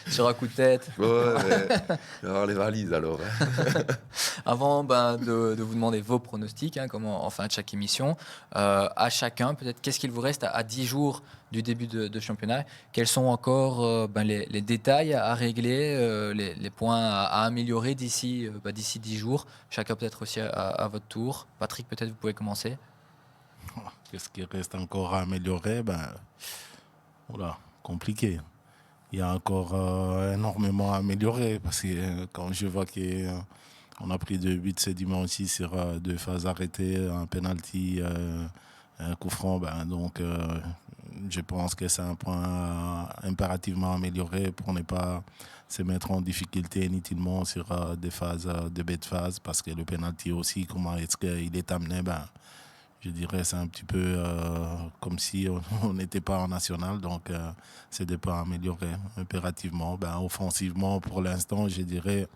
Sur un coup de tête. ouais, mais je vais avoir les valises alors. Avant de vous demander vos pronostics, comme en fin de chaque émission, à chacun, peut-être, qu'est-ce qu'il vous reste à 10 jours du début de championnat? Quels sont encore les détails à régler, les points à améliorer d'ici 10 jours? Chacun peut-être aussi à votre tour. Patrick, peut-être vous pouvez commencer. Qu'est-ce qui reste encore à améliorer? Voilà, compliqué. Il y a encore énormément à améliorer parce que quand je vois qu'on a pris 2 buts ce dimanche sur 2 phases arrêtées, un penalty, un coup franc, donc je pense que c'est un point impérativement amélioré pour ne pas se mettre en difficulté inutilement sur des phases, de bêtes phases, parce que le penalty aussi, comment est-ce qu'il est amené, je dirais c'est un petit peu comme si on n'était pas en national, donc c'est des points améliorés impérativement. Offensivement, pour l'instant, je dirais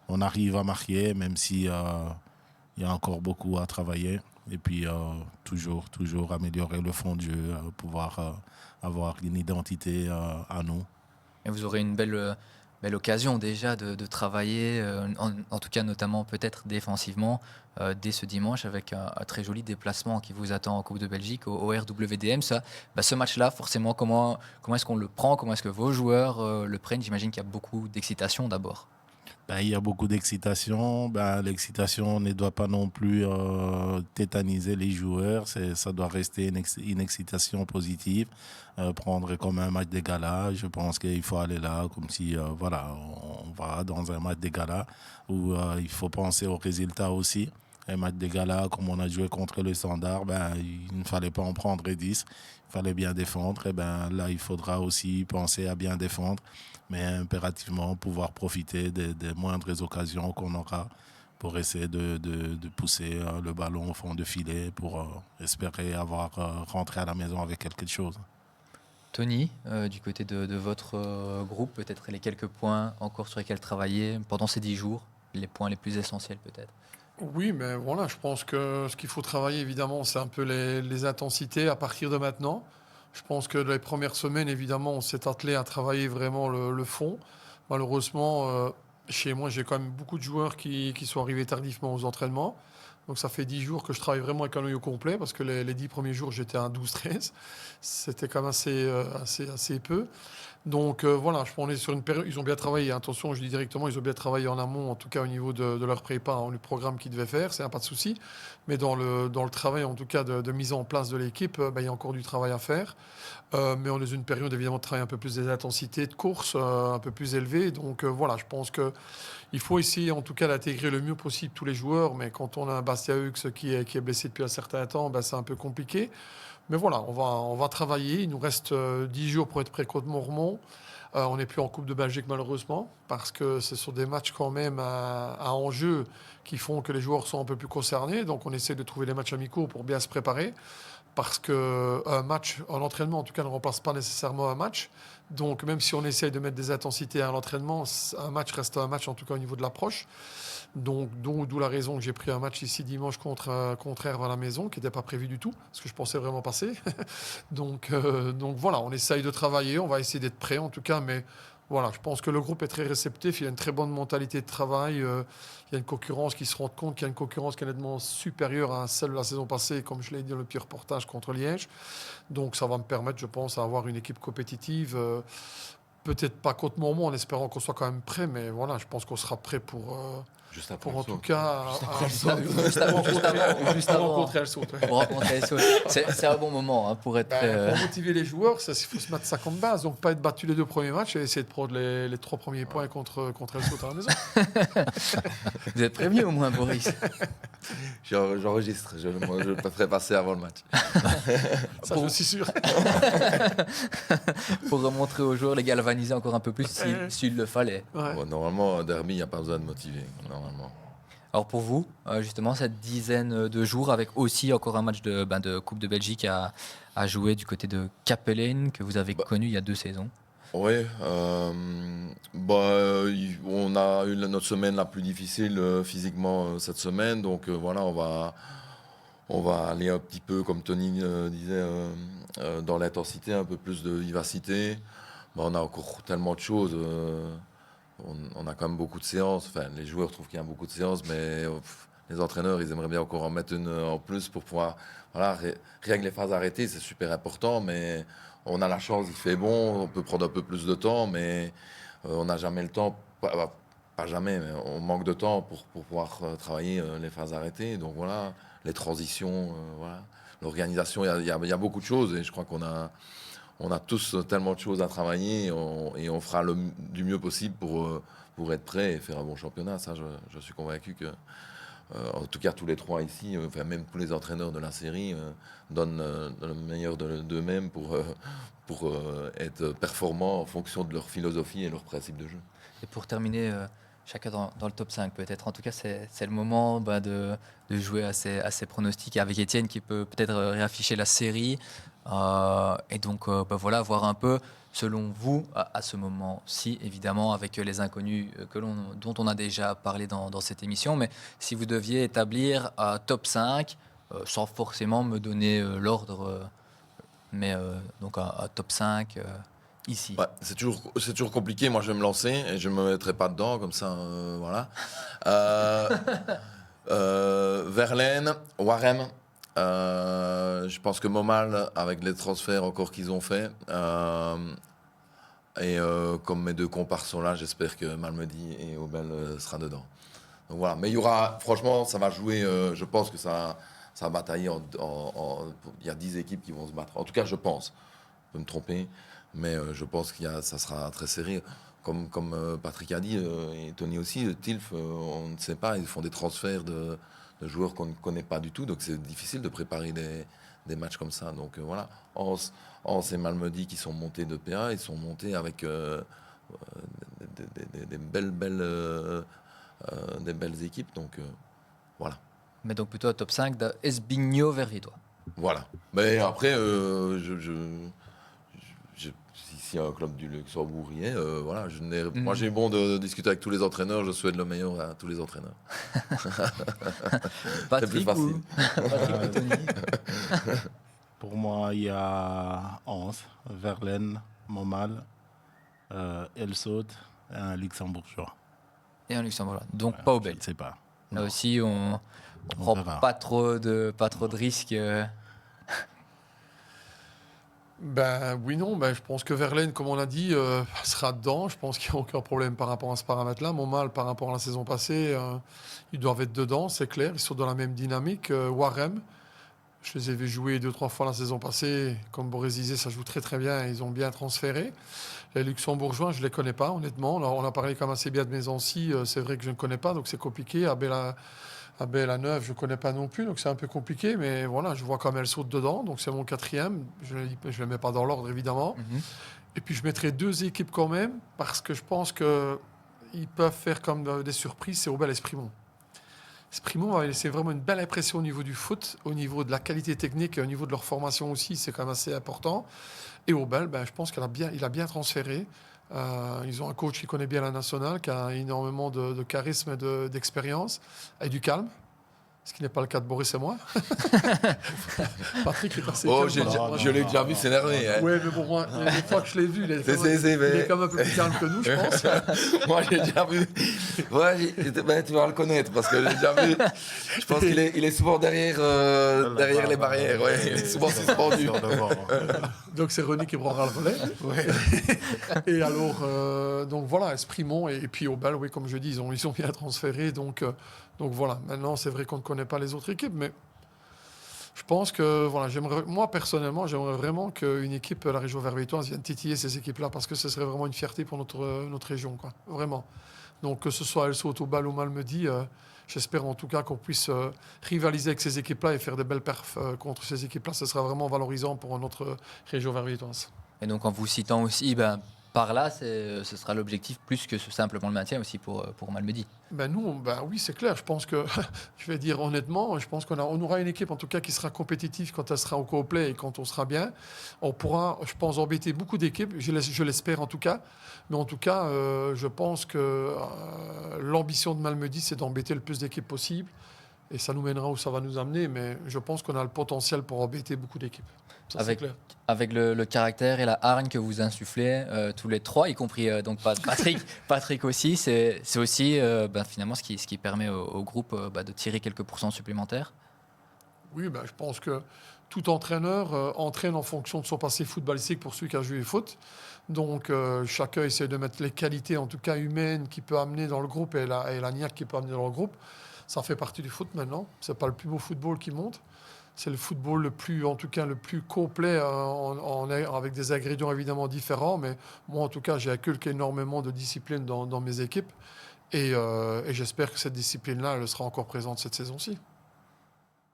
on arrive à marquer, même si il y a encore beaucoup à travailler. Et puis toujours améliorer le fond de jeu, pouvoir avoir une identité à nous. Et vous aurez une belle occasion déjà de travailler, en tout cas notamment peut-être défensivement, dès ce dimanche avec un très joli déplacement qui vous attend en Coupe de Belgique au RWDM. Ce match-là, forcément, comment est-ce qu'on le prend? Comment est-ce que vos joueurs le prennent? J'imagine qu'il y a beaucoup d'excitation d'abord. Il y a beaucoup d'excitation. L'excitation ne doit pas non plus tétaniser les joueurs. Ça doit rester une excitation positive. Prendre comme un match de gala. Je pense qu'il faut aller là comme si on va dans un match de gala où il faut penser aux résultats aussi. Un match de gala, comme on a joué contre le Standard, il ne fallait pas en prendre 10. Il fallait bien défendre. Et là, il faudra aussi penser à bien défendre, mais impérativement pouvoir profiter des moindres occasions qu'on aura pour essayer de pousser le ballon au fond de filet pour espérer avoir rentré à la maison avec quelque chose. Tony, du côté de votre groupe, peut-être les quelques points encore sur lesquels travailler pendant ces 10 jours, les points les plus essentiels peut-être. Oui, mais voilà, je pense que ce qu'il faut travailler, évidemment, c'est un peu les intensités à partir de maintenant. Je pense que les premières semaines, évidemment, on s'est attelé à travailler vraiment le fond. Malheureusement, chez moi, j'ai quand même beaucoup de joueurs qui sont arrivés tardivement aux entraînements. Donc ça fait 10 jours que je travaille vraiment avec un œil au complet, parce que les 10 premiers jours, j'étais à 12-13. C'était quand même assez peu. Donc voilà, je pense qu'on est sur une période. Ils ont bien travaillé, attention, je dis directement, ils ont bien travaillé en amont, en tout cas au niveau de leur prépa, le programme qu'ils devaient faire, c'est pas de souci. Mais dans le travail, en tout cas, de mise en place de l'équipe, il y a encore du travail à faire. Mais on est dans une période évidemment de travail un peu plus des intensités de course, un peu plus élevées. Donc voilà, je pense qu'il faut essayer en tout cas d'intégrer le mieux possible tous les joueurs. Mais quand on a un Bastia Hux qui est blessé depuis un certain temps, c'est un peu compliqué. Mais voilà, on va travailler. Il nous reste 10 jours pour être prêt contre Mormont. On n'est plus en Coupe de Belgique malheureusement, parce que ce sont des matchs quand même à enjeu qui font que les joueurs sont un peu plus concernés. Donc on essaie de trouver des matchs amicaux pour bien se préparer, parce qu'un match, un entraînement en tout cas, ne remplace pas nécessairement un match. Donc même si on essaye de mettre des intensités à l'entraînement, un match reste un match, en tout cas au niveau de l'approche. Donc, d'où la raison que j'ai pris un match ici dimanche contre Herve à la maison, qui n'était pas prévu du tout, parce que je pensais vraiment passer. donc voilà, on essaye de travailler, on va essayer d'être prêt en tout cas, mais voilà, je pense que le groupe est très réceptif, il y a une très bonne mentalité de travail, il y a une concurrence qui se rend compte qu'il y a une concurrence qui est nettement supérieure à celle de la saison passée, comme je l'ai dit dans le petit reportage contre Liège. Donc ça va me permettre, je pense, d'avoir une équipe compétitive. Peut-être pas contre Mormont, en espérant qu'on soit quand même prêt, mais voilà, je pense qu'on sera prêt pour Juste après pour le en saut. tout cas Juste avant. rencontrer Elsaut. Ouais. Pour rencontrer SO. C'est un bon moment hein, pour être. Pour motiver les joueurs, il faut se mettre ça comme base. Donc, pas être battu les 2 premiers matchs et essayer de prendre les 3 premiers points contre Elsaut à la maison. Vous êtes prévenu au moins, Boris. J'enregistre, je le ferai passer avant le match. Ça, je suis sûr. Pour remontrer aux joueurs, les galvaniser encore un peu plus s'il le fallait. Ouais. Bon, normalement, un derby, il n'y a pas besoin de motiver. Normalement. Alors pour vous, justement, cette dizaine de jours, avec aussi encore un match de Coupe de Belgique à jouer du côté de Capellen, que vous avez connu il y a 2 saisons. Oui, on a eu notre semaine la plus difficile physiquement cette semaine. Donc voilà, on va aller un petit peu, comme Tony disait, dans l'intensité, un peu plus de vivacité. On a encore tellement de choses. On a quand même beaucoup de séances. Enfin, les joueurs trouvent qu'il y a beaucoup de séances, mais les entraîneurs, ils aimeraient bien encore en mettre une en plus pour pouvoir... Voilà, rien que les phases arrêtées, c'est super important, mais on a la chance, il fait bon, on peut prendre un peu plus de temps, mais on n'a jamais le temps, pas jamais, mais on manque de temps pour pouvoir travailler les phases arrêtées. Donc voilà, les transitions, voilà. L'organisation, il y a beaucoup de choses, et je crois qu'on a tous tellement de choses à travailler, et on fera du mieux possible pour être prêt et faire un bon championnat. Ça, je suis convaincu que, en tout cas, tous les 3 ici, enfin, même tous les entraîneurs de la série, donnent le meilleur d'eux-mêmes pour être performants en fonction de leur philosophie et leur principe de jeu. Et pour terminer, chacun dans le top 5 peut-être. En tout cas, c'est le moment de jouer à ces pronostics avec Étienne qui peut peut-être réafficher la série. Et donc, voilà, voir un peu, selon vous, à ce moment-ci, évidemment, avec les inconnus dont on a déjà parlé dans cette émission, mais si vous deviez établir un top 5, sans forcément me donner l'ordre, mais donc un top 5 ici. Ouais, c'est toujours compliqué. Moi, je vais me lancer et je ne me mettrai pas dedans, comme ça, voilà. Verlaine, Warem. Je pense que Momal, avec les transferts encore qu'ils ont fait, et comme mes 2 compars sont là, j'espère que Malmedy et Obel sera dedans. Donc voilà. Mais il y aura, franchement, ça va jouer. Je pense que ça va batailler. Il y a 10 équipes qui vont se battre. En tout cas, je pense. Je peux me tromper, mais je pense ça sera très serré. Comme Patrick a dit, et Tony aussi, Tilf, on ne sait pas, ils font des transferts de joueurs qu'on ne connaît pas du tout, donc c'est difficile de préparer des matchs comme ça. Donc voilà, Hans et Malmedy qui sont montés de PA, ils sont montés avec des belles équipes, donc voilà. Mais donc plutôt un top 5 d'Esbigno vers Vitois. Voilà. Mais après, si un club du Luxembourg y est, voilà, moi j'ai bon de discuter avec tous les entraîneurs, je souhaite le meilleur à tous les entraîneurs. Patrick, c'est plus facile. Patrick ou Tony. Pour moi, il y a Hans, Verlaine, Momal, Elsaut et un Luxembourgeois. Et un Luxembourgeois. Donc pas au Je Bel. ne sais pas. Là Non. aussi, on prend verra. pas trop de risques. Oui, non, je pense que Verlaine, comme on l'a dit, sera dedans. Je pense qu'il n'y a aucun problème par rapport à ce paramètre-là. Momal, par rapport à la saison passée, ils doivent être dedans, c'est clair. Ils sont dans la même dynamique. Warem, je les ai vus jouer 2-3 fois la saison passée. Comme Boris disait, ça joue très très bien. Ils ont bien transféré. Les Luxembourgeois, je ne les connais pas, honnêtement. Alors, on a parlé quand même assez bien de Maisoncy. C'est vrai que je ne connais pas, donc c'est compliqué. Abel à 9, je ne connais pas non plus, donc c'est un peu compliqué. Mais voilà, je vois quand même elle saute dedans. Donc c'est mon 4e. Je ne le mets pas dans l'ordre, évidemment. Et puis je mettrai 2 équipes quand même, parce que je pense qu'ils peuvent faire comme des surprises. C'est Obel et Sprimont. Sprimont va laisser vraiment une belle impression au niveau du foot, au niveau de la qualité technique et au niveau de leur formation aussi. C'est quand même assez important. Et Obel, je pense qu'il a bien transféré. Ils ont un coach qui connaît bien la nationale, qui a énormément de charisme et d'expérience, et du calme. Ce qui n'est pas le cas de Boris et moi. Patrick est assez Oh, calme. je l'ai déjà vu s'énerver. Hein. Oui, mais bon, moi, les fois que je l'ai vu, il est quand même un peu plus calme que nous, je pense. Moi, j'ai déjà vu. Ouais, tu vas le connaître parce que j'ai déjà vu. Je pense qu'il est souvent derrière les barrières. Ouais, il est souvent suspendu. Donc, c'est René qui prendra le relais. Et alors, donc voilà, Esprimont et puis Obel, oui, comme je dis, ils sont bien transférés. Donc voilà, maintenant, c'est vrai qu'on ne connaît pas les autres équipes, mais je pense que, voilà, moi, personnellement, j'aimerais vraiment qu'une équipe, la région vervétoise, vienne titiller ces équipes-là, parce que ce serait vraiment une fierté pour notre région, quoi, vraiment. Donc, que ce soit Elsaude, Obel ou Malmedy, j'espère en tout cas qu'on puisse rivaliser avec ces équipes-là et faire des belles perfs contre ces équipes-là. Ce sera vraiment valorisant pour notre région vervétoise. Et donc en vous citant aussi, par là, ce sera l'objectif plus que simplement le maintien aussi pour Malmedy. Nous, oui, c'est clair. Je pense que, je vais dire honnêtement, je pense qu'on aura une équipe en tout cas qui sera compétitive quand elle sera au complet et quand on sera bien. On pourra, je pense, embêter beaucoup d'équipes. Je l'espère en tout cas. Mais en tout cas, je pense que l'ambition de Malmedy, c'est d'embêter le plus d'équipes possible. Et ça nous mènera où ça va nous amener. Mais je pense qu'on a le potentiel pour embêter beaucoup d'équipes. Ça, c'est clair. Avec le caractère et la hargne que vous insufflez tous les trois, y compris donc Patrick aussi, c'est aussi finalement ce qui permet au groupe de tirer quelques pourcents supplémentaires. Oui, je pense que tout entraîneur entraîne en fonction de son passé footballistique pour celui qui a joué au foot. Donc chacun essaie de mettre les qualités, en tout cas humaines, qu'il peut amener dans le groupe et la niaque qu'il peut amener dans le groupe. Ça fait partie du foot maintenant. C'est pas le plus beau football qui monte. C'est le football le plus complet avec des ingrédients évidemment différents. Mais moi, en tout cas, j'ai inculqué énormément de discipline dans mes équipes. Et j'espère que cette discipline-là, elle sera encore présente cette saison-ci.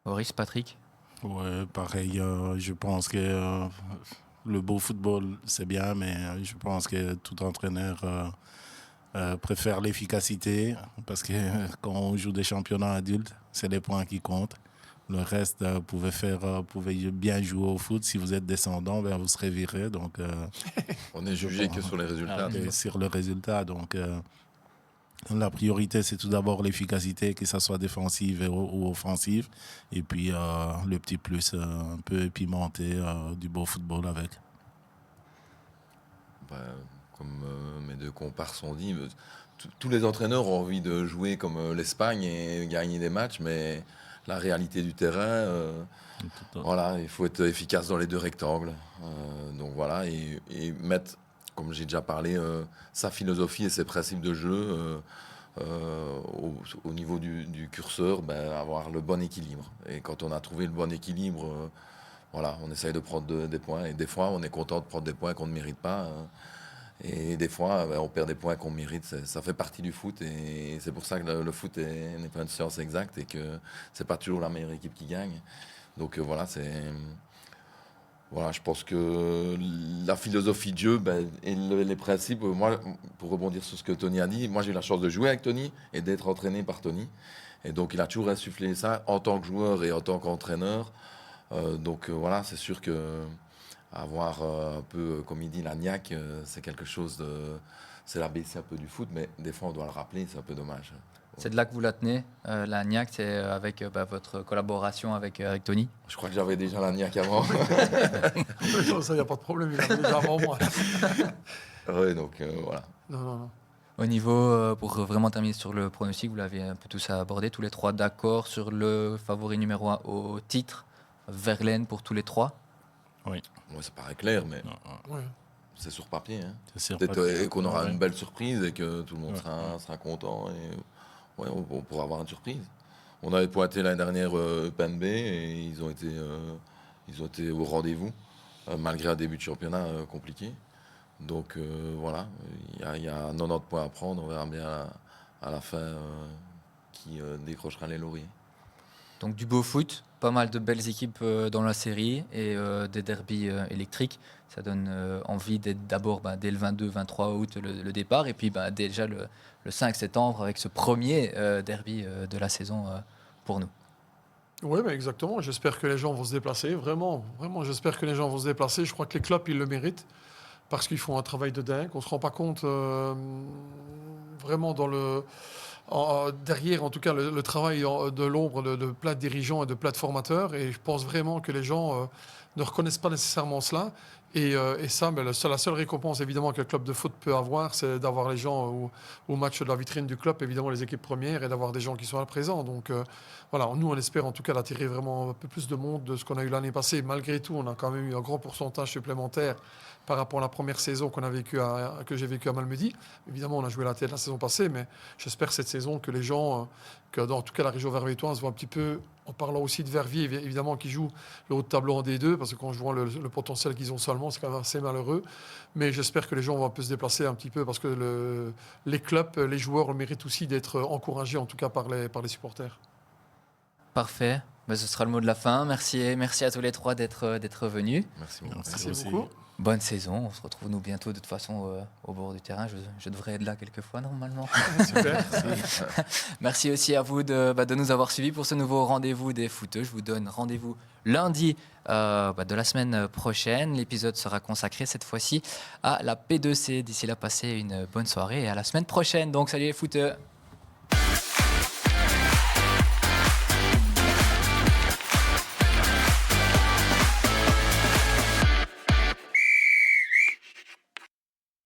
Boris, Patrick? Ouais, pareil. Je pense que le beau football, c'est bien, mais je pense que tout entraîneur préfère l'efficacité. Parce que quand on joue des championnats adultes, c'est les points qui comptent. Le reste, vous pouvez bien jouer au foot. Si vous êtes descendant, vous serez viré. Donc, on est jugé que sur les résultats. Sur le résultat. Donc, la priorité, c'est tout d'abord l'efficacité, que ça soit défensive ou offensive. Et puis, le petit plus un peu épimenté du beau football avec. Comme mes deux compars sont dit, tous les entraîneurs ont envie de jouer comme l'Espagne et gagner des matchs, mais la réalité du terrain, il faut être efficace dans les deux rectangles. Donc voilà, et mettre, comme j'ai déjà parlé, sa philosophie et ses principes de jeu au niveau du curseur, avoir le bon équilibre. Et quand on a trouvé le bon équilibre, on essaye de prendre des points. Et des fois, on est content de prendre des points qu'on ne mérite pas. Et des fois, on perd des points qu'on mérite. Ça fait partie du foot. Et c'est pour ça que le foot n'est pas une science exacte et que c'est pas toujours la meilleure équipe qui gagne. Donc je pense que la philosophie de jeu et les principes, moi, pour rebondir sur ce que Tony a dit, moi j'ai eu la chance de jouer avec Tony et d'être entraîné par Tony. Et donc il a toujours insufflé ça en tant que joueur et en tant qu'entraîneur. C'est sûr que avoir un peu, comme il dit, la niaque, c'est quelque chose de... C'est l'ABC un peu du foot, mais des fois on doit le rappeler, c'est un peu dommage. C'est de là que vous la tenez, la niaque, c'est avec votre collaboration avec Tony. Je crois que j'avais déjà la niaque avant. Ça, il n'y a pas de problème, il avait déjà avant moi. Oui, donc voilà. Non. Au niveau, pour vraiment terminer sur le pronostic, vous l'avez un peu tous abordé, tous les trois d'accord sur le favori numéro 1 au titre, Verlaine pour tous les trois? Oui. Moi, ça paraît clair, mais Ouais. c'est sur papier. Hein. Peut-être qu'on aura une belle surprise et que tout le monde sera content. Et on pourra avoir une surprise. On avait pointé l'année dernière PNB et ils ont été au rendez-vous, malgré un début de championnat compliqué. Donc il y a 90 points à prendre. On verra bien à la fin qui décrochera les lauriers. Donc du beau foot, pas mal de belles équipes dans la série et des derbies électriques. Ça donne envie d'être d'abord dès le 22-23 août le départ et puis déjà le 5 septembre avec ce premier derby de la saison pour nous. Oui, exactement. J'espère que les gens vont se déplacer. Vraiment, j'espère que les gens vont se déplacer. Je crois que les clubs, ils le méritent parce qu'ils font un travail de dingue. On ne se rend pas compte vraiment derrière, en tout cas, le travail de l'ombre de plein de dirigeants et de plein de formateurs. Et je pense vraiment que les gens ne reconnaissent pas nécessairement cela. Et ça, la seule récompense évidemment que le club de foot peut avoir, c'est d'avoir les gens au match de la vitrine du club, évidemment les équipes premières, et d'avoir des gens qui sont là présents. Donc voilà, nous on espère en tout cas d'attirer vraiment un peu plus de monde de ce qu'on a eu l'année passée. Malgré tout, on a quand même eu un grand pourcentage supplémentaire par rapport à la première saison que j'ai vécue à Malmedy. Évidemment, on a joué la tête la saison passée, mais j'espère cette saison que les gens, que dans en tout cas la région vervétoise, voient un petit peu, en parlant aussi de Verviers, évidemment, qui joue le haut de tableau en D2, parce que quand je vois le potentiel qu'ils ont seulement, c'est quand même assez malheureux. Mais j'espère que les gens vont un peu se déplacer un petit peu, parce que les clubs, les joueurs méritent aussi d'être encouragés, en tout cas par les supporters. Parfait. Ben, ce sera le mot de la fin. Merci à tous les trois d'être venus. Merci beaucoup. Merci beaucoup. Bonne saison. On se retrouve nous bientôt de toute façon au bord du terrain. Je devrais être là quelques fois normalement. Super. Merci aussi à vous de nous avoir suivis pour ce nouveau rendez-vous des footeux. Je vous donne rendez-vous lundi de la semaine prochaine. L'épisode sera consacré cette fois-ci à la P2C. D'ici là, passez une bonne soirée et à la semaine prochaine. Donc salut les footeux.